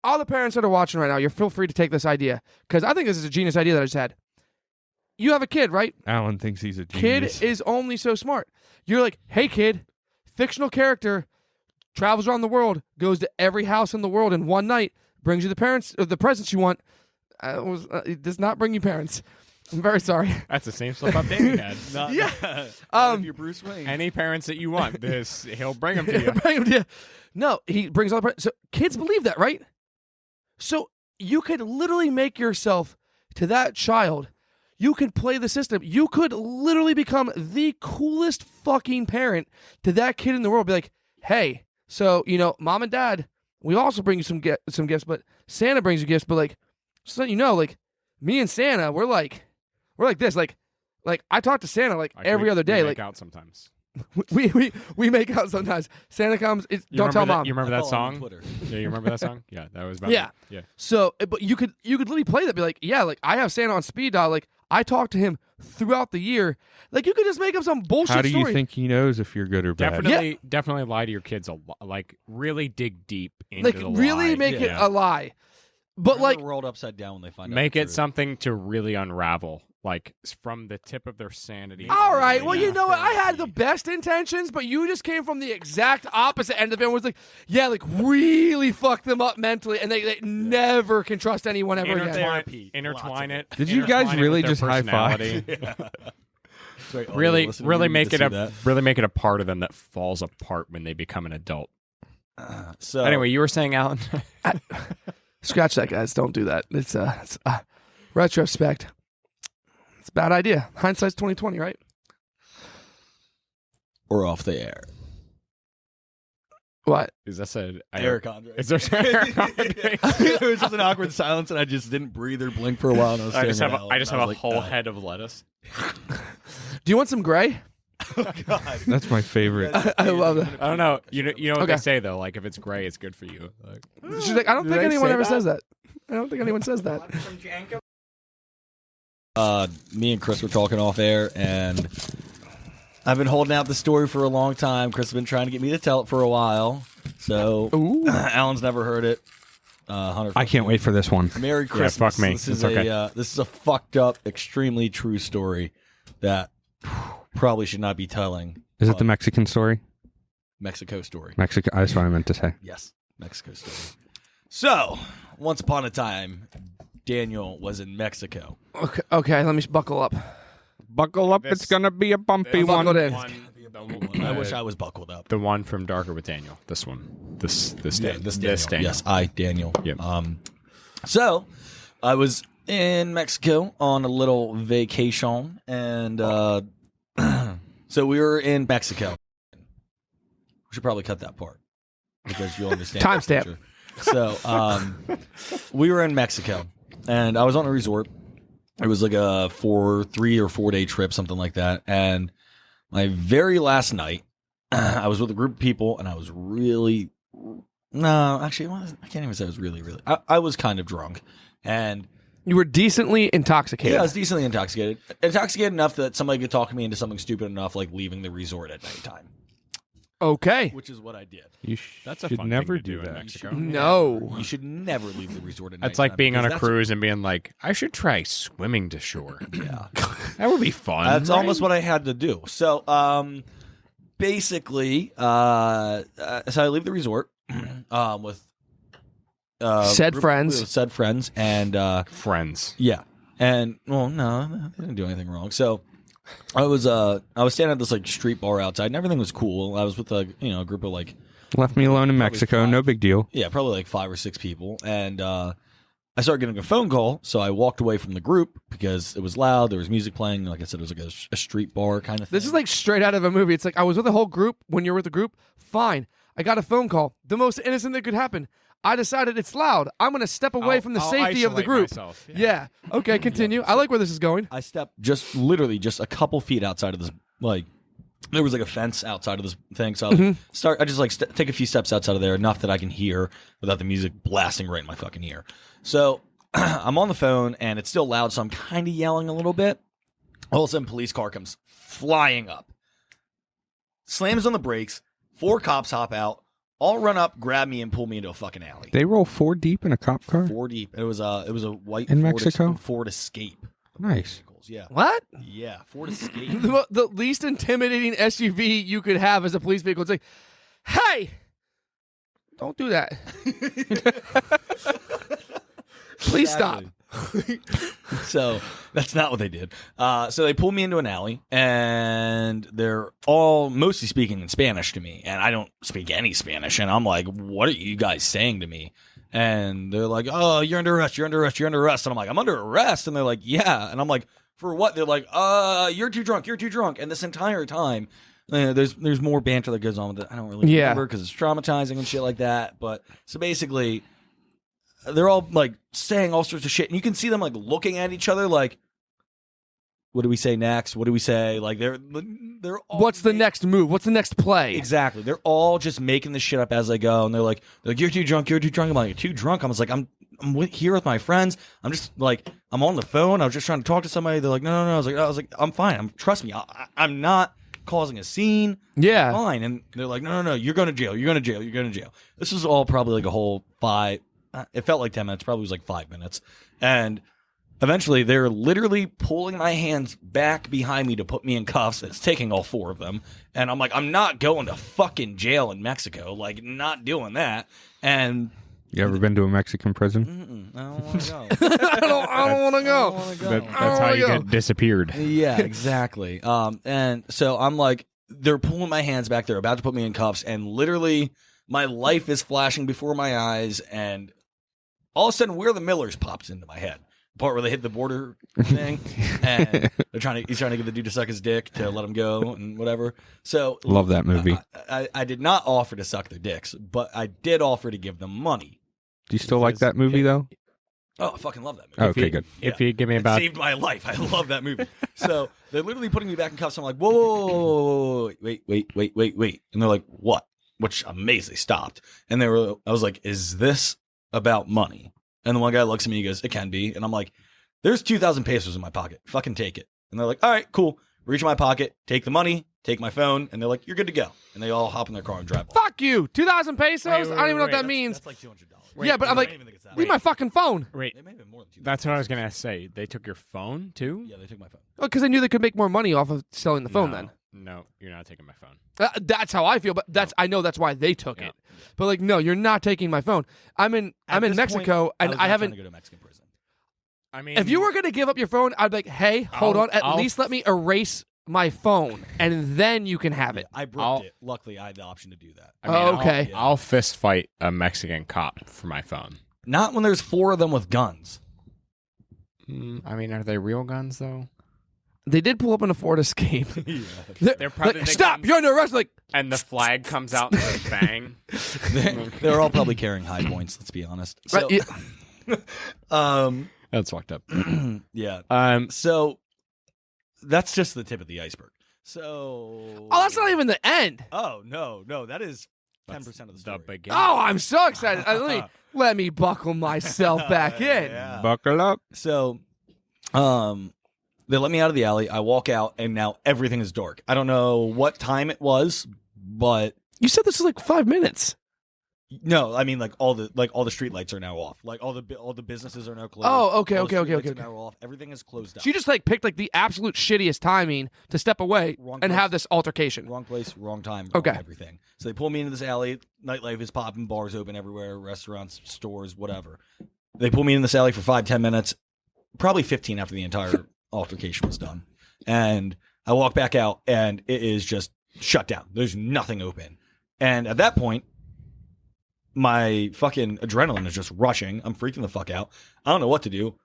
all the parents that are watching right now, you feel free to take this idea, because I think this is a genius idea that I just had. You have a kid, right? Alan thinks he's a genius. Kid is only so smart. You're like, hey, kid, fictional character, travels around the world, goes to every house in the world in one night, brings you the presents you want. It does not bring you parents. I'm very sorry. That's the same slip up Danny had. Yeah. If you're Bruce Wayne. Any parents that you want, he'll bring them to you. Bring 'em to you. No, he brings all the presents. So kids believe that, right? So you could literally make yourself to that child. You could play the system. You could literally become the coolest fucking parent to that kid in the world. Be like, hey, so, mom and dad, we also bring you some gifts, but Santa brings you gifts. But like, so that you know, like, me and Santa, we're like this. Like I talk to Santa like every other day. We Like make out sometimes. we make out sometimes. Santa comes. Don't tell mom. You remember that song? Twitter. Yeah, you remember that song? Yeah, that was about Yeah. Yeah. So, but you could literally play that. Be like, yeah, like I have Santa on speed dial. Like I talk to him throughout the year. Like you could just make up some bullshit How do you story. think he knows if you're good or bad? Definitely lie to your kids a lot. Like really dig deep into Like the really lie. make it Yeah. a lie. But Turn like, the world upside down when they find out. Make the it truth. something to really unravel, like from the tip of their sanity. all right, well, Yeah. you know what? I had the best intentions, but you just came from the exact opposite end of it. And was like, yeah, like really fuck them up mentally, and they never can trust anyone ever again. Therapy. Intertwine Lots it. Did you guys intertwine it really with their just high five? personality. Sorry, audio really, listeners, really you make need it to see that. really make it a part of them that falls apart when they become an adult. So Anyway, you were saying, Alan. Scratch that, guys. Don't do that. It's retrospect. It's a bad idea. Hindsight's 2020, right? we're off the air. What? Is that said? Eric Andre. Is there Eric Andre? It was just an awkward silence, and I just didn't breathe or blink for a while. And I was I just staring have at a, Alan, I just and have was a whole like, head of lettuce. Do you want some gray? Oh God. That's my favorite. I love that. I don't know. You know what Okay. they say though. Like if it's gray, it's good for you. Like, She's like, I don't Did think I anyone say ever that? says that. I don't think anyone says that. Me and Chris were talking off air, and I've been holding out the story for a long time. Chris has been trying to get me to tell it for a while, so Ooh. Alan's never heard it. Hunter, I can't wait for this one. Merry Christmas. fuck me. This is It's okay. this is a fucked up, extremely true story that probably should not be telling. Is it the Mexican story? Mexico story? Mexico. That's what I meant to say. Yes, Mexico story. So, once upon a time, Daniel was in Mexico. Okay, let me buckle up. Buckle up. This- It's gonna be a bumpy Buckle one. in. I wish I was buckled up. the one from Darker with Daniel. This one. This Daniel. Daniel. Yes, I, Daniel. Yep. So, I was in Mexico on a little vacation, and so we were in Mexico. We should probably cut that part because you'll understand. the Timestamp. future. So, we were in Mexico, and I was on a resort. It was like a 3 or 4 day trip, something like that. And my very last night, I was with a group of people, and I was really no, actually, I can't even say I was really. I was kind of drunk, and You were decently intoxicated. yeah, I was decently intoxicated. Intoxicated enough that somebody could talk me into something stupid enough, like leaving the resort at nighttime, Okay. which is what I did. You That's a should fun never thing to do in that. Mexico. No. You should never leave the resort at nighttime. It's like being on a because cruise and being like, I should try swimming to shore. Yeah. That would be fun. That's right? almost what I had to do. So, basically, so I leave the resort with Said friends. with said friends, and friends. yeah, and well, no, they didn't do anything wrong. So, I was standing at this like street bar outside, and everything was cool. I was with a group of like Left me alone in Mexico. five. No big deal. yeah, probably like 5 or 6 people, and I started getting a phone call, so I walked away from the group because it was loud. There was music playing. Like I said, it was like a street bar kind of thing. This is like straight out of a movie. It's like I was with a whole group. When you're with a group, fine. I got a phone call. The most innocent that could happen. I decided it's loud. I'm going to step away from the safety of the isolate group. myself. Yeah. Okay, continue. I like where this is going. I stepped literally just a couple feet outside of this, like, there was like a fence outside of this thing. So I just like take a few steps outside of there, enough that I can hear without the music blasting right in my fucking ear. So I'm on the phone and it's still loud, so I'm kind of yelling a little bit. All of a sudden, police car comes flying up, slams on the brakes. 4 cops hop out, all run up, grab me, and pull me into a fucking alley. They roll 4 deep in a cop car? 4 deep. It was a white In Ford Mexico? Ford Escape. Nice. Yeah. What? Yeah, Ford Escape. The least intimidating SUV you could have as a police vehicle. It's like, hey, don't do that. Please stop. So that's not what they did. So they pulled me into an alley, and they're all mostly speaking in Spanish to me, and I don't speak any Spanish. And I'm like, "What are you guys saying to me?" And they're like, "Oh, you're under arrest. You're under arrest. You're under arrest." And I'm like, "I'm under arrest." And they're like, "Yeah." And I'm like, "For what?" They're like, You're too drunk. You're too drunk." And this entire time, there's more banter that goes on with it. I don't really remember because it's traumatizing and shit like that. But so basically, they're all like saying all sorts of shit, and you can see them like looking at each other, like, "What do we say next? What do we say?" Like they're all What's the next move? What's the next play? Exactly. They're all just making this shit up as they go, and they're like, "You're too drunk. You're too drunk." I'm like, "You're too drunk." I was like, I'm here with my friends. I'm just like, I'm on the phone. I was just trying to talk to somebody. They're like, no. I was like, I'm fine. Trust me. I'm not causing a scene. Yeah. I'm fine. And they're like, no. You're going to jail. You're going to jail. You're going to jail. This was all probably like a whole 5. It felt like 10 minutes. Probably was like 5 minutes. And eventually, they're literally pulling my hands back behind me to put me in cuffs. It's taking all 4 of them. And I'm like, I'm not going to fucking jail in Mexico. Like, not doing that. And You ever been to a Mexican prison? I don't want to go. I don't want to go. That's how you get disappeared. Yeah, exactly. And so I'm like, they're pulling my hands back. They're about to put me in cuffs. And literally, my life is flashing before my eyes. And all of a sudden, We're the Millers pops into my head. The part where they hit the border thing, and he's trying to get the dude to suck his dick to let him go and whatever. So Love that movie. I did not offer to suck their dicks, but I did offer to give them money. Do you still like that movie, though? Oh, I fucking love that movie. Okay, good. If you give me It about saved my life. I love that movie. So they're literally putting me back in cuffs. I'm like, whoa, wait. And they're like, what? Which amazingly stopped. And I was like, is this about money? And the one guy looks at me, he goes, it can be. And I'm like, there's 2,000 pesos in my pocket. Fucking take it. And they're like, all right, cool. Reach in my pocket, take the money, take my phone. And they're like, you're good to go. And they all hop in their car and drive off. Fuck you. 2,000 pesos? Wait, I don't even know what that means. That's like $200. Yeah, but I'm like, leave my fucking phone. wait, They may have been more than 2,000. that's what I was gonna say. They took your phone too? Yeah, they took my phone. Oh, because I knew they could make more money off of selling the phone then. No, you're not taking my phone. That's how I feel, but I know that's why they took Yeah. it. But like, no, you're not taking my phone. I'm in Mexico, and I haven't. to go to Mexican prison. I mean, If you were gonna give up your phone, I'd be like, hey, hold on, at least let me erase my phone, and then you can have it. I broke it. Luckily, I had the option to do that. I mean, Oh, okay. I'll fist fight a Mexican cop for my phone. Not when there's 4 of them with guns. I mean, are they real guns though? They did pull up in a Ford Escape. They're probably like, stop! You're under arrest. Like, And the flag comes out and they bang. They're all probably carrying high points. Let's be honest. So, right, That's fucked up. yeah. So that's just the tip of the iceberg. So oh, that's not even the end. Oh no, that is 10% of the story. beginning. Oh, I'm so excited. Let me buckle myself back in. Yeah. Buckle up. So, they let me out of the alley. I walk out, and now everything is dark. I don't know what time it was, but You said this was like 5 minutes. no, I mean like all the street lights are now off. Like all the businesses are now closed. Oh, okay, All the okay. street lights are now off. Everything is closed up. So you just like picked like the absolute shittiest timing to step away Wrong and place. have this altercation. Wrong place, wrong time, Okay. wrong everything. So they pull me into this alley. Nightlife is popping, bars open everywhere, restaurants, stores, whatever. They pull me in this alley for 5-10 minutes, probably 15 after the entire altercation was done. And I walk back out, and it is just shut down. There's nothing open. And at that point, my fucking adrenaline is just rushing. I'm freaking the fuck out. I don't know what to do.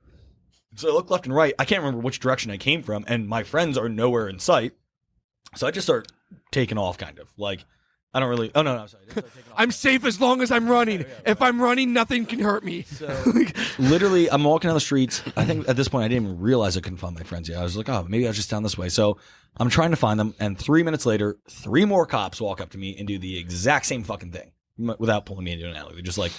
So I look left and right. I can't remember which direction I came from, and my friends are nowhere in sight. So I just start taking off, kind of like I don't really. Oh no, I'm sorry. They start taking off. I'm safe as long as I'm running. If I'm running, nothing can hurt me. So literally, I'm walking down the streets. I think at this point, I didn't even realize I couldn't find my friends yet. I was like, oh, maybe I was just down this way. So I'm trying to find them, and 3 minutes later, 3 more cops walk up to me and do the exact same fucking thing without pulling me into an alley. They're just like,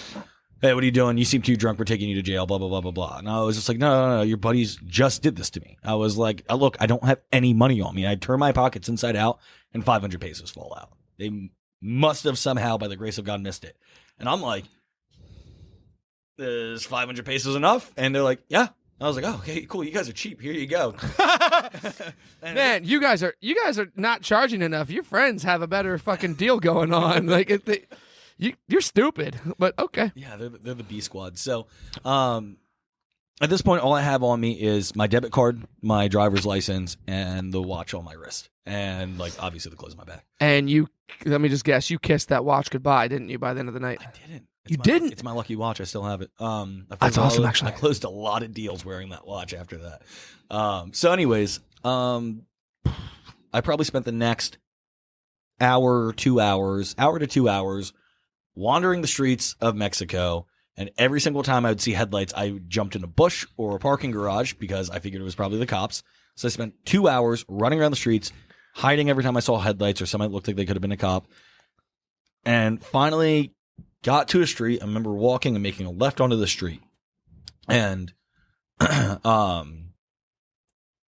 hey, what are you doing? You seem too drunk. We're taking you to jail, blah, blah, blah, blah, blah. And I was just like, no, your buddies just did this to me. I was like, look, I don't have any money on me. I turn my pockets inside out, and 500 pesos fall out. They must have somehow, by the grace of God, missed it. And I'm like, is 500 pesos enough? And they're like, yeah. I was like, oh, okay, cool. You guys are cheap. Here you go. Man, you guys are not charging enough. Your friends have a better fucking deal going on. Like you're stupid, but okay. Yeah, they're the B squad. So, at this point, all I have on me is my debit card, my driver's license, and the watch on my wrist, and like obviously the clothes in my bag. And let me just guess, you kissed that watch goodbye, didn't you? By the end of the night, I didn't. You didn't? It's my lucky watch. I still have it. That's awesome. Actually, I closed a lot of deals wearing that watch after that. So, anyways, I probably spent the next hour to 2 hours wandering the streets of Mexico. And every single time I would see headlights, I jumped in a bush or a parking garage because I figured it was probably the cops. So I spent 2 hours running around the streets, hiding every time I saw headlights or somebody looked like they could have been a cop. And finally got to a street. I remember walking and making a left onto the street. And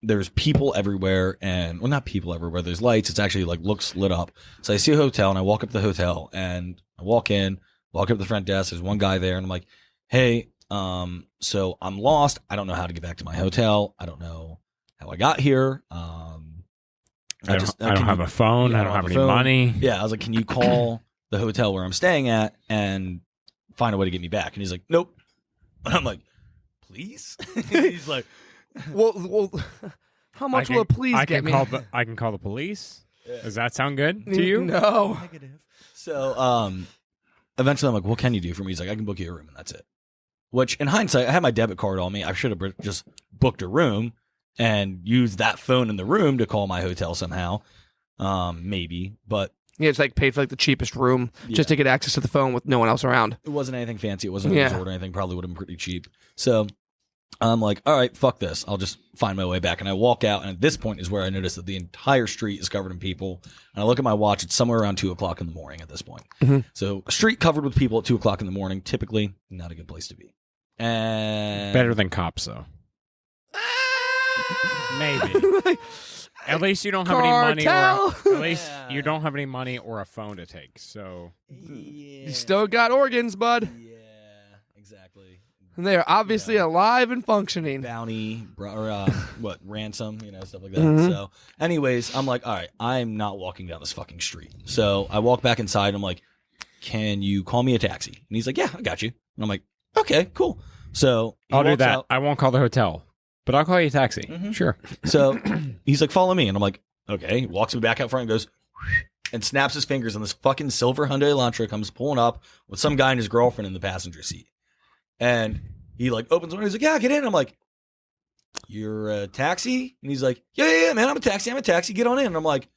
there's people everywhere. And, well, not people everywhere. There's lights. It's actually like looks lit up. So I see a hotel and I walk up to the hotel and I walk in. Walk up to the front desk. There's one guy there, and I'm like, "Hey, so I'm lost. I don't know how to get back to my hotel. I don't know how I got here. I don't have a phone. I don't have any money." Yeah, I was like, "Can you call the hotel where I'm staying at and find a way to get me back?" And he's like, "Nope." And I'm like, "Please?" He's like, "Well, how much will it please get me?" I can call the police. Yeah. Does that sound good to you? No. Negative. So, eventually, I'm like, what can you do for me? He's like, I can book you a room, and that's it. Which, in hindsight, I had my debit card on me. I should have just booked a room and used that phone in the room to call my hotel somehow. Maybe, but... Yeah, it's like paid for like the cheapest room just to get access to the phone with no one else around. It wasn't anything fancy. It wasn't a resort or anything. Probably would have been pretty cheap. So, I'm like, all right, fuck this. I'll just find my way back. And I walk out, and at this point is where I notice that the entire street is covered in people. And I look at my watch. It's somewhere around 2 o'clock in the morning at this point. Mm-hmm. So a street covered with people at 2 o'clock in the morning, typically not a good place to be. And better than cops, though. Maybe. At least you don't have any money. At least you don't have any money or a phone to take. So you still got organs, bud. Yeah, exactly. And they are obviously alive and functioning. Bounty, ransom, stuff like that. Mm-hmm. So, anyways, I'm like, all right, I'm not walking down this fucking street. So I walk back inside. And I'm like, can you call me a taxi? And he's like, yeah, I got you. And I'm like, okay, cool. So I'll do that. Out. I won't call the hotel, but I'll call you a taxi. Mm-hmm. Sure. So he's like, follow me. And I'm like, okay. He walks me back out front and goes, and snaps his fingers. And this fucking silver Hyundai Elantra comes pulling up with some guy and his girlfriend in the passenger seat. And he like opens the door. He's like, yeah, get in. I'm like, you're a taxi? And he's like, yeah, man, I'm a taxi. Get on in. And I'm like,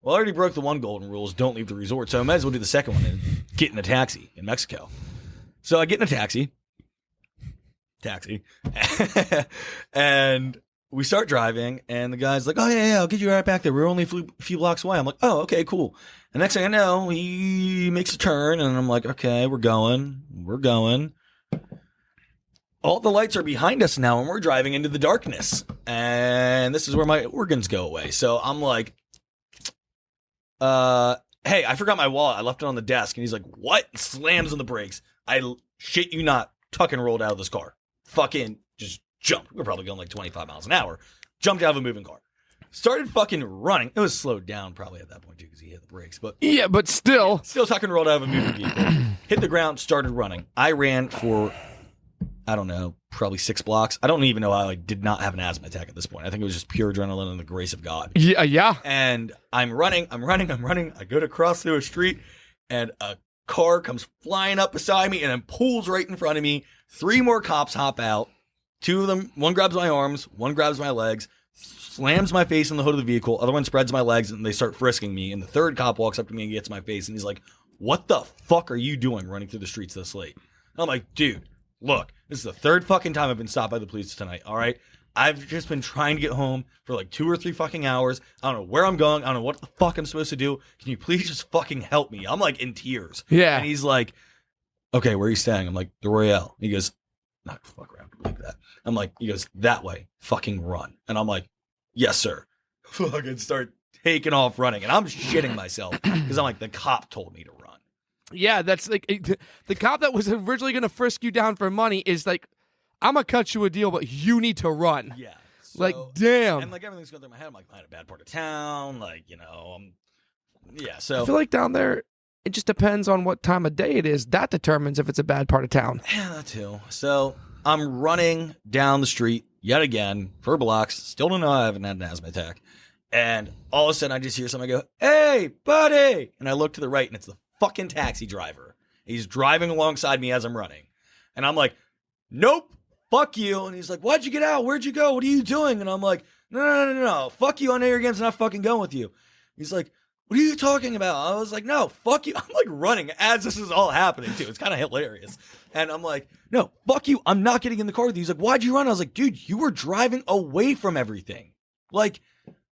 well, I already broke the one golden rule is don't leave the resort. So I might as well do the second one and get in a taxi in Mexico. So I get in a taxi. And we start driving. And the guy's like, oh, yeah, I'll get you right back there. We're only a few blocks away. I'm like, oh, okay, cool. And next thing I know, he makes a turn. And I'm like, okay, we're going. All the lights are behind us now, and we're driving into the darkness. And this is where my organs go away. So I'm like, hey, I forgot my wallet. I left it on the desk. And he's like, what? Slams on the brakes. I shit you not, tuck and rolled out of this car. Fucking just jumped. We were probably going like 25 miles an hour. Jumped out of a moving car. Started fucking running. It was slowed down probably at that point, too, because he hit the brakes. But yeah, but still tuck and rolled out of a moving vehicle. Hit the ground, started running. I ran for... I don't know, probably 6 blocks. I don't even know how I did not have an asthma attack at this point. I think it was just pure adrenaline and the grace of God. Yeah. And I'm running. I go to cross through a street, and a car comes flying up beside me and then pulls right in front of me. 3 more cops hop out. 2 of them, one grabs my arms, one grabs my legs. slams my face in the hood of the vehicle. Other one spreads my legs, and they start frisking me. And the third cop walks up to me and gets my face, and he's like, "What the fuck are you doing running through the streets this late?" And I'm like, "Dude, look, this is the third fucking time I've been stopped by the police tonight, all right? I've just been trying to get home for like 2 or 3 fucking hours. I don't know where I'm going. I don't know what the fuck I'm supposed to do. Can you please just fucking help me?" I'm like in tears. Yeah. And he's like, "Okay, where are you staying?" I'm like, "The Royale." He goes, "Not fuck around like that." I'm like, he goes, "That way, fucking run." And I'm like, "Yes, sir." Fucking start taking off running. And I'm shitting myself because I'm like, the cop told me to run. Yeah, that's like the cop that was originally going to frisk you down for money is like, "I'm going to cut you a deal, but you need to run." Yeah. Like, damn. And like everything's going through my head. I'm like, I'm in a bad part of town. Like, yeah. So I feel like down there, it just depends on what time of day it is. That determines if it's a bad part of town. yeah, that too. So I'm running down the street yet again for blocks. Still don't know I haven't had an asthma attack. And all of a sudden I just hear somebody go, "Hey, buddy!" And I look to the right, and it's the fucking taxi driver. He's driving alongside me as I'm running. And I'm like, "Nope, fuck you." And he's like, "Why'd you get out? Where'd you go? What are you doing?" And I'm like, No. Fuck you. I know your game's not fucking going with you." He's like, "What are you talking about?" I was like, "No, fuck you." I'm like running as this is all happening too. It's kind of hilarious. And I'm like, "No, fuck you. I'm not getting in the car with you." He's like, "Why'd you run?" I was like, "Dude, you were driving away from everything. Like,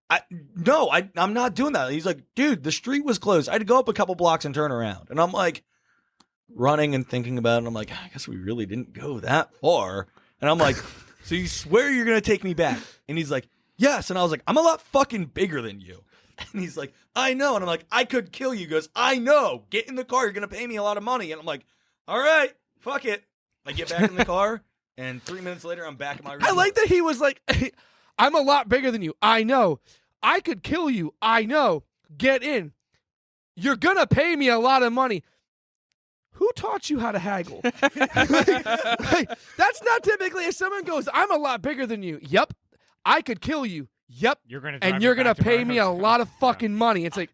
I'm not doing that." He's like, "Dude, the street was closed. I had to go up a couple blocks and turn around." And I'm like running and thinking about it. And I'm like, I guess we really didn't go that far. And I'm like, "So you swear you're going to take me back?" And he's like, "Yes." And I was like, "I'm a lot fucking bigger than you." And he's like, "I know." And I'm like, "I could kill you." He goes, "I know. Get in the car. You're going to pay me a lot of money." And I'm like, "All right, fuck it." I get back in the car, and 3 minutes later, I'm back in my room. I like that he was like, "I'm a lot bigger than you. I know. I could kill you. I know. Get in. You're going to pay me a lot of money." Who taught you how to haggle? Like, that's not typically if someone goes, "I'm a lot bigger than you." Yep. "I could kill you." Yep. You're gonna And you're going to pay me a lot of fucking money. It's like,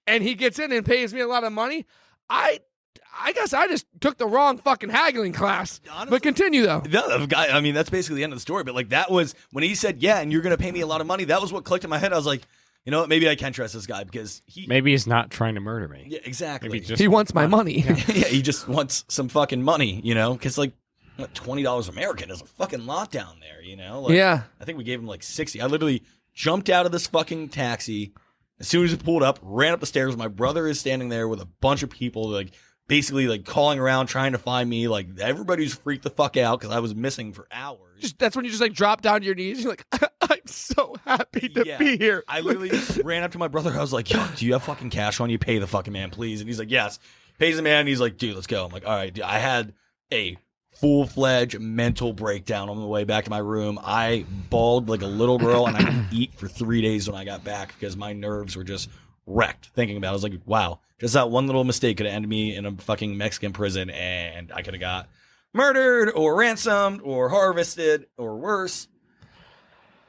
and he gets in and pays me a lot of money. I guess I just took the wrong fucking haggling class. Honestly, But continue though. No, the guy, I mean, that's basically the end of the story. But like, that was when he said, "Yeah, and you're going to pay me a lot of money." That was what clicked in my head. I was like, you know what? Maybe I can trust this guy because Maybe he's not trying to murder me. Yeah, exactly. Maybe just He wants my money. yeah, he just wants some fucking money, because like what, $20 American is a fucking lot down there, Like, Yeah. I think we gave him like 60. I literally jumped out of this fucking taxi as soon as it pulled up, ran up the stairs. My brother is standing there with a bunch of people, like basically like calling around trying to find me. Like everybody's freaked the fuck out because I was missing for hours. That's when you just like drop down to your knees. You're like, "I'm so happy to Yeah. be here." I literally ran up to my brother. I was like, "Yo, do you have fucking cash on you? Pay the fucking man, please." And he's like, "Yes." Pays the man. And he's like, "Dude, let's go." I'm like, "All right, dude." I had a full-fledged mental breakdown on the way back to my room. I bawled like a little girl, and I didn't eat for 3 days when I got back because my nerves were just wrecked thinking about it. I was like, wow, just that one little mistake could have ended me in a fucking Mexican prison, and I could have got murdered or ransomed or harvested or worse.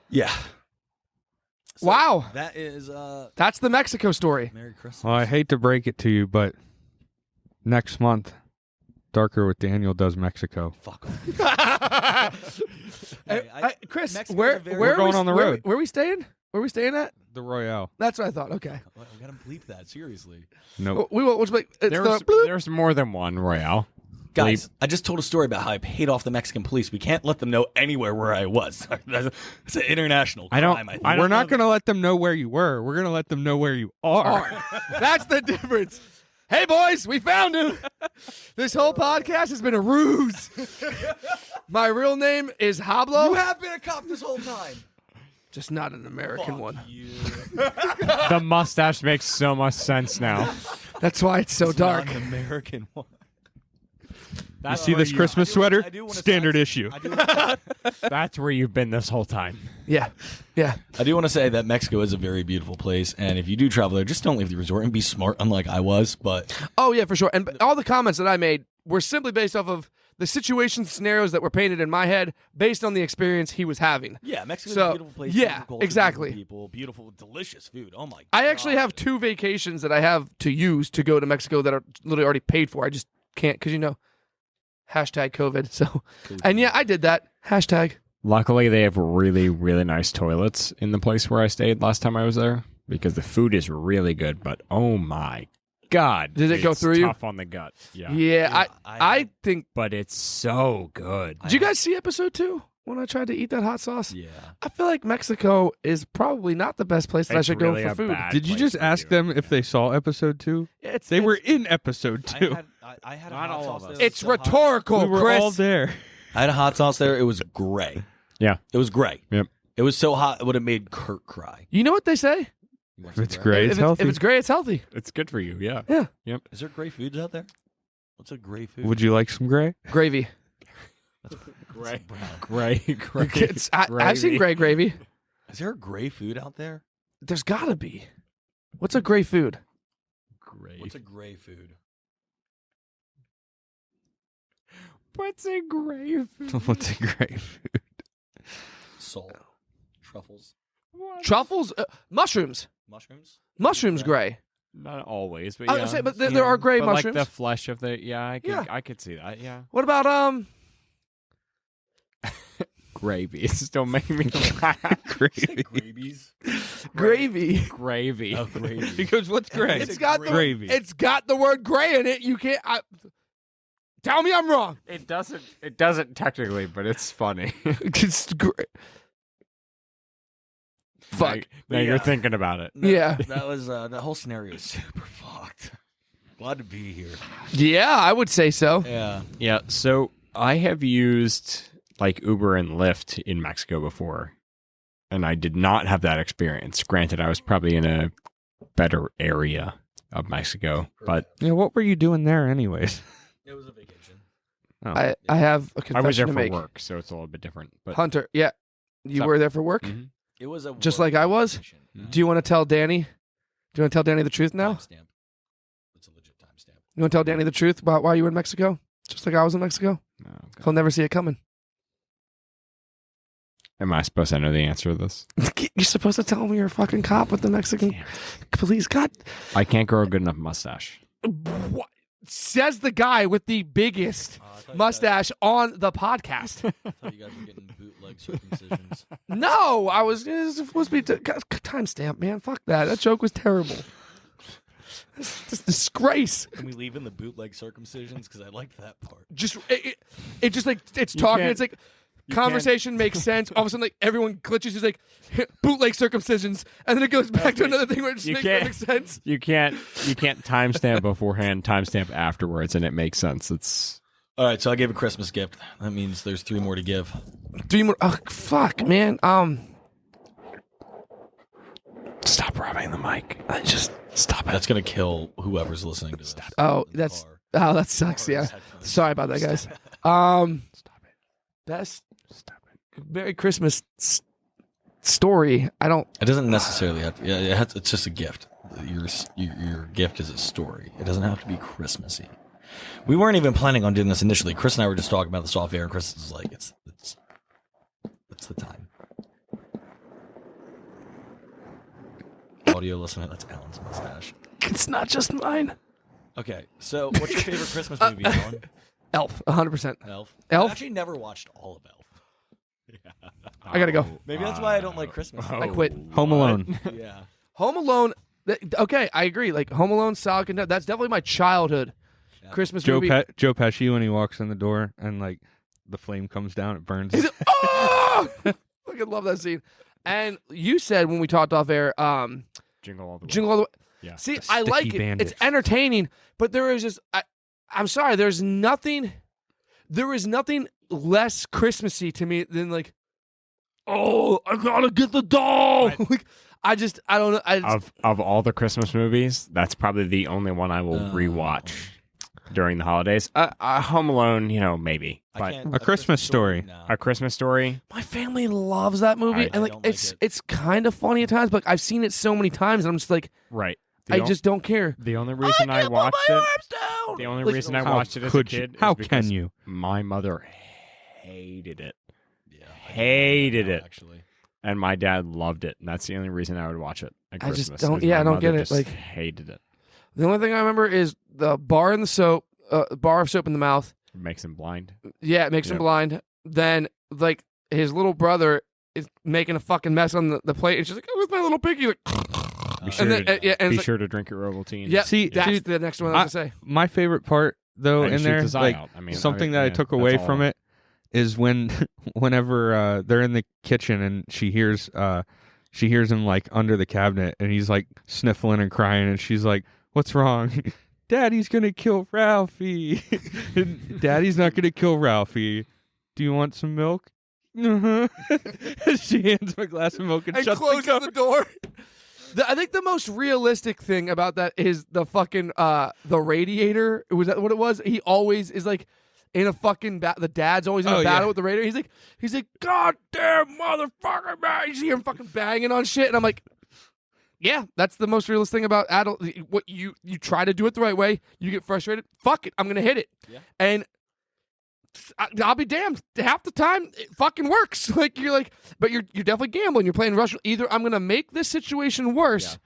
Yeah. So Wow. That is That's the Mexico story. Merry Christmas. Well, I hate to break it to you, but next month, Darker with Daniel does Mexico. Fuck off. Chris, Mexico's where a very- We're going on the road. Where are we staying? Where are we staying at? The Royale. That's what I thought. Okay. We gotta bleep that, seriously. Nope. We will. There's more than one Royale. Guys, I just told a story about how I paid off the Mexican police. We can't let them know anywhere where I was. It's an international crime, I think. We're not going to let them know where you were. We're going to let them know where you are. That's the difference. Hey, boys, we found him. This whole podcast has been a ruse. My real name is Hablo. You have been a cop this whole time. Just not an American one. You. The mustache makes so much sense now. That's why it's so dark. Not an American one. You see this Christmas sweater? Standard issue. That's where you've been this whole time. Yeah. Yeah. I do want to say that Mexico is a very beautiful place, and if you do travel there, just don't leave the resort and be smart, unlike I was. But Oh, yeah, for sure. And all the comments that I made were simply based off of the situation scenarios that were painted in my head based on the experience he was having. yeah, Mexico is So, a beautiful place. yeah, beautiful culture, exactly. Beautiful people, beautiful, delicious food. Oh my god! I actually have 2 vacations that I have to use to go to Mexico that are literally already paid for. I just can't because, hashtag COVID. So, and yeah, I did that. Hashtag Luckily, they have really, really nice toilets in the place where I stayed last time I was there because the food is really good. But oh my God, Did it go it's through you? tough on the gut. Yeah. Yeah, I think. But it's so good. Did you guys see episode 2 when I tried to eat that hot sauce? Yeah. I feel like Mexico is probably not the best place that I It's should really go a for food. bad Did you place just for ask you. them if they saw episode 2? They were in episode 2. I had a Not hot all sauce of us. there. It's so hot. rhetorical, We were Chris. all there. I had a hot sauce there. It was gray. Yeah. It was gray. Yep. It was so hot it would have made Kurt cry. You know what they say? If it's gray, it's if healthy. If it's gray, it's healthy. It's good for you. Yeah. Yeah. Is there gray foods out there? What's a gray food? Would you like some gray? Gravy. Gray. Gray. I've seen gray gravy. Is there a gray food out there? There's gotta be. What's a gray food? Gray. What's a gray food? What's a gray food? What's a gray food? Salt. Truffles. Truffles? Mushrooms. Mushrooms? Mushrooms gray. Not always, but I was yeah. gonna say, but there are gray but mushrooms. Like the flesh of the I could Yeah. I could see that. Yeah. What about Gravies. Don't make me laugh. Gravy. Gravies? gravy? Gravy. Oh, gravy. He goes, what's gray? It's got the gravy. It's got the word gray in it. You can't. Tell me I'm wrong. It doesn't technically, but it's funny. It's gray. Fuck. Now Yeah. you're thinking about it. Yeah. That was that whole scenario is super fucked. Glad to be here. Yeah, I would say so. Yeah. Yeah, so I have used like Uber and Lyft in Mexico before, and I did not have that experience. Granted, I was probably in a better area of Mexico, but Yeah, what were you doing there, anyways? It was a vacation. Oh. I have a confession I was there to for make. work, so it's a little bit different. But Hunter, yeah, you So- were there for work. Mhm. It was a Just work like I was? vacation. Do you want to tell Danny? Do you want to tell Danny the truth now? Timestamp. It's a legit timestamp. You want to tell Danny the truth about why you were in Mexico? Just like I was in Mexico. Oh, God. He'll never see it coming. Am I supposed to know the answer to this? You're supposed to tell him you're a fucking cop with the Mexican police. God, I can't grow a good enough mustache. what? Says the guy with the biggest mustache on the podcast. I thought you guys were getting bootleg circumcisions. No, I was it was supposed to be timestamp, man. Fuck that. That joke was terrible. It's a disgrace. Can we leave in the bootleg circumcisions? Because I liked that part. Just it just like it's You talking. can't- It's like conversation makes sense. All of a sudden, like everyone glitches. He's like bootleg circumcisions, and then it goes back to another thing where it just You makes can't- perfect sense. You can't timestamp beforehand, timestamp afterwards, and it makes sense. It's All right, so I gave a Christmas gift. That means there's 3 more to give. 3 more. Oh, fuck, man. stop rubbing the mic. I just Stop it. That's gonna kill whoever's listening to this. Oh, in the that's car. that sucks. Or Yeah. his headphones. Sorry about that, guys. Stop it. Best Stop it. Merry Christmas story. I don't. It doesn't necessarily have to. Yeah, it's just a gift. Your gift is a story. It doesn't have to be Christmassy. We weren't even planning on doing this initially. Chris and I were just talking about this off air, and Chris was like, "It's the time." Audio listener, that's Alan's mustache. It's not just mine. Okay, so what's your favorite Christmas movie, Alan? Elf, 100%. Elf. Elf? I actually never watched all of Elf. I gotta go. Maybe that's why I don't like Christmas. I quit. Home Alone. Yeah. Home Alone. Okay, I agree. Like Home Alone, solid contender. That's definitely my childhood Yeah. Christmas Joe movie. Joe Pesci when he walks in the door and like the flame comes down, it burns. He's like, oh! I fucking love that scene. And you said when we talked off air, Jingle all the way. Jingle All the Way. Yeah. See, The I like Sticky it. Bandits. It's entertaining, but there is just I'm sorry, there is nothing less Christmassy to me than like, oh, I gotta get the doll. Like, I don't know. Of all the Christmas movies, that's probably the only one I will rewatch during the holidays. Home Alone, maybe. But A Christmas Story. No. A Christmas Story. My family loves that movie, I and like don't like it's it. it's kind of funny at times, but I've seen it so many times, and I'm just like, Right. I just don't care. The only reason I can't put watched my it. arms down! The only Like, reason I How watched it as a could you- kid. How is because can you? My mother hated it, Yeah, Hated it. Actually, and my dad loved it, and that's the only reason I would watch it at I just Christmas. don't- is yeah, my I don't mother get it, just like- hated it. The only thing I remember is the bar of soap in the mouth. It makes him blind. Yeah, it makes him Yep. blind. Then like his little brother is making a fucking mess on the plate, and she's like, "Oh, where's my little piggy?" Like, Be sure, and then, and be it's sure to drink your Ovaltine. yeah, See, that's dude, the next one I was gonna say. My favorite part though And in shoot there, his eye like out. I mean, something that I yeah, took that's away all. from it is whenever they're in the kitchen and she hears him like under the cabinet and he's like sniffling and crying and she's like, "What's wrong?" "Daddy's gonna kill Ralphie." "Daddy's not gonna kill Ralphie. Do you want some milk?" "Uh-huh." She hands him a glass of milk and shuts closes the cover. the door. I think the most realistic thing about that is the fucking the radiator. Was that what it was? He always is like in a fucking the dad's always in a Oh, battle yeah. with the radiator. He's like, "God damn motherfucker, man!" You see him fucking banging on shit, and I'm like, yeah, that's the most realistic thing about adult. What you try to do it the right way, you get frustrated. Fuck it, I'm gonna hit it, and I'll be damned. Half the time, it fucking works. Like you're like, but you're definitely gambling. You're playing Russian. Either I'm gonna make this situation worse,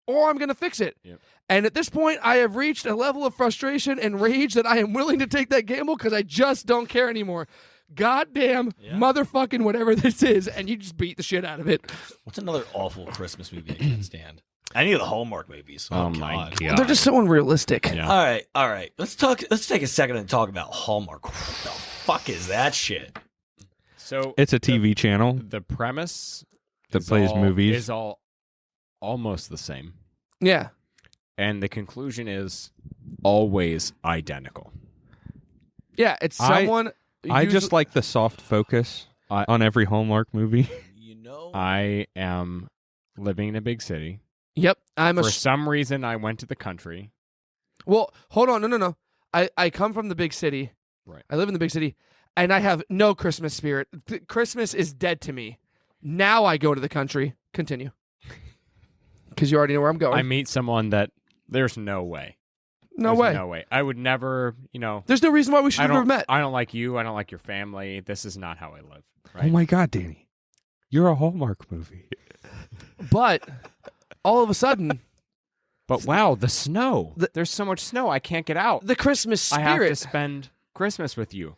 or I'm gonna fix it. Yep. And at this point, I have reached a level of frustration and rage that I am willing to take that gamble because I just don't care anymore. Goddamn motherfucking whatever this is, and you just beat the shit out of it. What's another awful Christmas movie I can't stand? Any of the Hallmark movies. Oh my god. They're just so unrealistic. Yeah. All right. Let's take a second and talk about Hallmark. What the fuck is that shit? So It's a TV channel the premise that is plays all- movies. is all almost the same, Yeah. and the conclusion is always identical. Yeah, it's I- someone. I just like the soft focus on every Hallmark movie. You know, I am living in a big city. Yep, I'm a. For some reason, I went to the country. Well, hold on, no. I come from the big city. Right. I live in the big city, and I have no Christmas spirit. Christmas is dead to me. Now I go to the country. Continue. Because you already know where I'm going. I meet someone that there's no way. no There's way. No way. I would never, There's no reason why we should I have don't, ever met. I don't like you. I don't like your family. This is not how I live. Right? Oh my god, Danny. You're a Hallmark movie. But all of a sudden, But wow, the snow. There's so much snow. I can't get out. the Christmas I have to spirit. spend Christmas with you.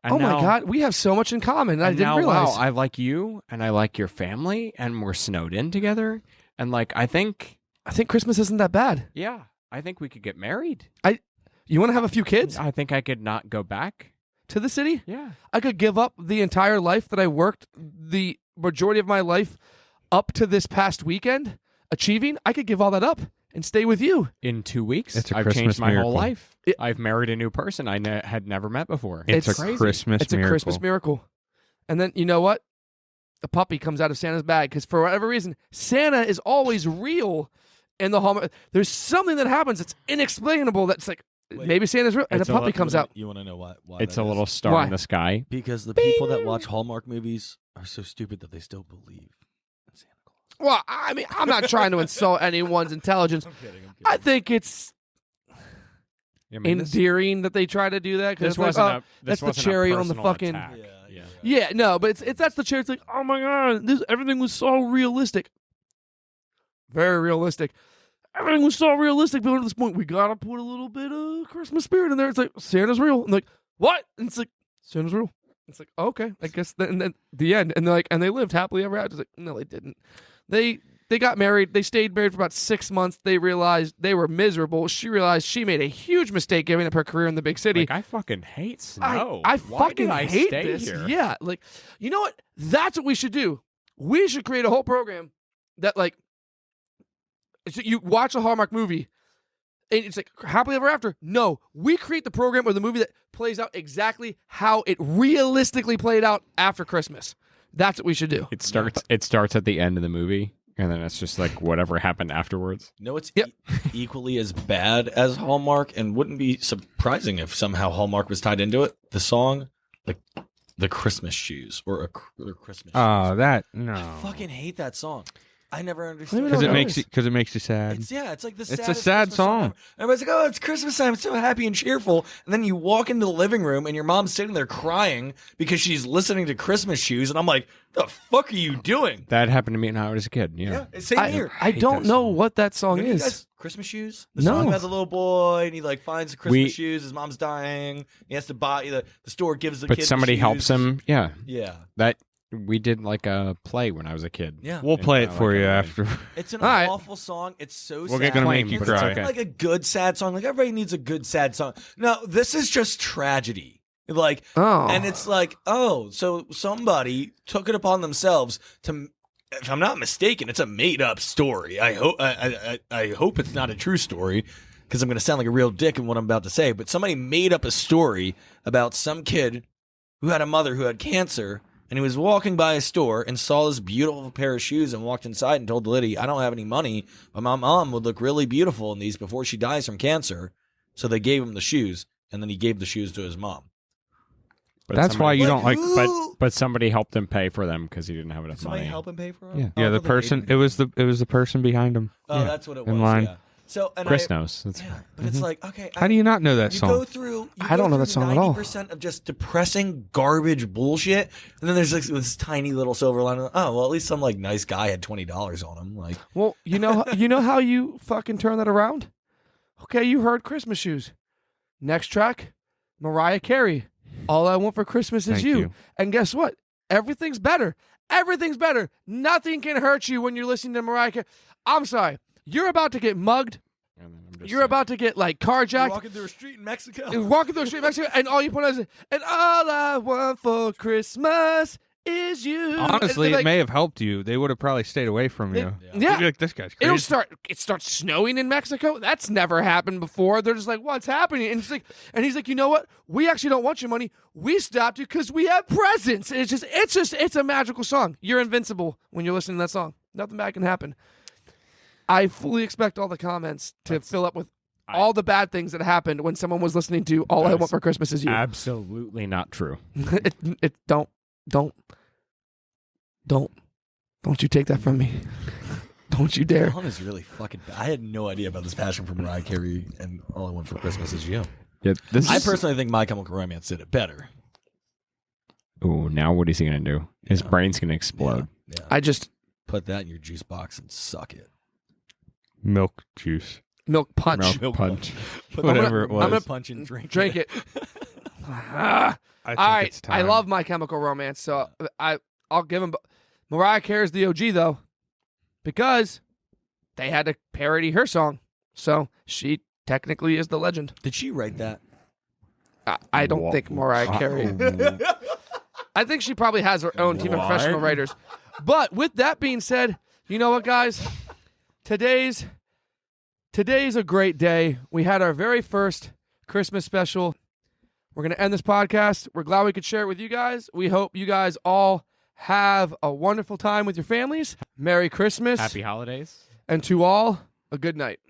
And Oh my now- God, we have so much in common. And I and didn't now, realize. wow, I like you and I like your family and we're snowed in together. And like, I think Christmas isn't that bad. I think we could get married. You want to have a few kids I think I could not go back. to the city? Yeah. I could give up the entire life that I worked the majority of my life up to this past weekend achieving. I could give all that up and stay with you. In 2 weeks, It's a I've Christmas changed my miracle. whole life. It- I've married a new person I had never met before. It's a crazy. Christmas It's miracle. a Christmas miracle. And then you know what? A puppy comes out of Santa's bag because for whatever reason, Santa is always real in the Hallmark. There's something that happens that's inexplainable. That's like maybe Santa's real, and a It's a puppy li- comes out. You want to know why? It's that a is? little star Why? in the sky. Because the people that watch Hallmark movies are so stupid that they still believe in Santa Claus. Well, I mean, I'm not trying to insult anyone's intelligence. I'm kidding. I think it's I mean, this endearing that they try to do that. 'cause this it's like, wasn't oh, a, this that's the wasn't cherry a on the personal fucking- attack. Yeah. yeah, no, but it's that's the cherry. It's like, oh my God, everything was so realistic, very realistic. Everything was so realistic, but at this point, we gotta put a little bit of Christmas spirit in there. It's like Santa's real, and like what? And it's like Santa's real. It's like okay, I guess. And then the end, and they're like, and they lived happily ever after. It's like no, they didn't. They got married. They stayed married for about 6 months. They realized they were miserable. She realized she made a huge mistake giving up her career in the big city. Like, I fucking hate snow. I Why fucking did I hate stay this. here? Yeah, like you know what? That's what we should do. We should create a whole program that like so you watch a Hallmark movie and it's like happily ever after. No, we create the program or the movie that plays out exactly how it realistically played out after Christmas. That's what we should do. It starts at the end of the movie, and then it's just like whatever happened afterwards. No, it's Yep. equally as bad as Hallmark, and wouldn't be surprising if somehow Hallmark was tied into it. The song, like the Christmas shoes or Christmas. Oh, shoes. that no. I fucking hate that song. I never understood Because know it what makes it you it's sad. It's it's like the It's a saddest sad Christmas song. ever. Everybody's like, oh, it's Christmas time. It's so happy and cheerful. And then you walk into the living room and your mom's sitting there crying because she's listening to Christmas Shoes. And I'm like, the fuck are you doing? That happened to me when I was a kid. Yeah. Same here. I don't know what that song Remember you is. guys, Christmas Shoes? The No. song about the little boy and he like finds the Christmas We- shoes. His mom's dying. He has to buy the store gives the But kid somebody the helps shoes. him. Yeah. Yeah. That we did like a play when I was a kid. Yeah. We'll play it like for a you movie. after. It's an All right. awful song. It's so We'll sad. get gonna claim, make you but cry. it's okay. Like a good sad song. Like everybody needs a good sad song. No, this is just tragedy. Like, Oh. and it's like, oh, so somebody took it upon themselves to. If I'm not mistaken, it's a made up story. I hope. I hope it's not a true story because I'm going to sound like a real dick in what I'm about to say. But somebody made up a story about some kid who had a mother who had cancer. And he was walking by a store and saw this beautiful pair of shoes and walked inside and told the lady, I don't have any money, but my mom would look really beautiful in these before she dies from cancer. So they gave him the shoes, and then he gave the shoes to his mom. But That's why you don't like. But somebody helped him pay for them because he didn't have enough Did somebody money. help him pay for them? Yeah, Oh, yeah. I The thought they person. gave It him- was the person behind him. Oh, Yeah. that's what it was. In line. Yeah. So, and Chris knows. That's Yeah, but it's like, okay. How do you not know that You song? go through. I don't know that song at all. 90% of just depressing garbage bullshit, and then there's like this tiny little silver line. Oh well, at least some like nice guy had $20 on him. Like, Well, you know how you fucking turn that around? Okay, you heard Christmas Shoes. Next track, Mariah Carey. All I Want for Christmas is Thank you. you. And guess what? Everything's better. Everything's better. Nothing can hurt you when you're listening to Mariah Carey. I'm sorry. You're about to get mugged. And then I'm just You're saying. about to get like you're carjacked. walking through a street in Mexico. You're walking through the street in Mexico, and all you put on is, and all I want for Christmas is you. Honestly, And, it may have helped you. They would have probably stayed away from you. Yeah. They'd be like, this guy's crazy. It starts snowing in Mexico. That's never happened before. They're just like, what's happening? And he's like, you know what? We actually don't want your money. We stopped you because we have presents. And it's a magical song. You're invincible when you're listening to that song. Nothing bad can happen. I fully expect all the comments to fill up with all the bad things that happened when someone was listening to All I Want for Christmas Is You. Absolutely not true. Don't you take that from me. Don't you dare. Song is really fucking bad. I had no idea about this passion for Mariah Carey and All I Want for Christmas Is You. Yeah, this I is- personally think My Chemical Romance did it better. Ooh, now what is he gonna do? His brain's gonna explode. Yeah. I just Put that in your juice box and suck it. Milk juice. milk punch. Milk punch. Whatever it was. I'm gonna punch and drink Drink it. I think All right, it's time. I love My Chemical Romance, so I'll give him. Mariah Carey's the OG though, because they had to parody her song, so she technically is the legend. Did she write that? I don't think Mariah Carey. I think she probably has her own team of professional writers. But with that being said, you know what, guys? Today's a great day. We had our very first Christmas special. We're going to end this podcast. We're glad we could share it with you guys. We hope you guys all have a wonderful time with your families. Merry Christmas. Happy holidays. And to all, a good night.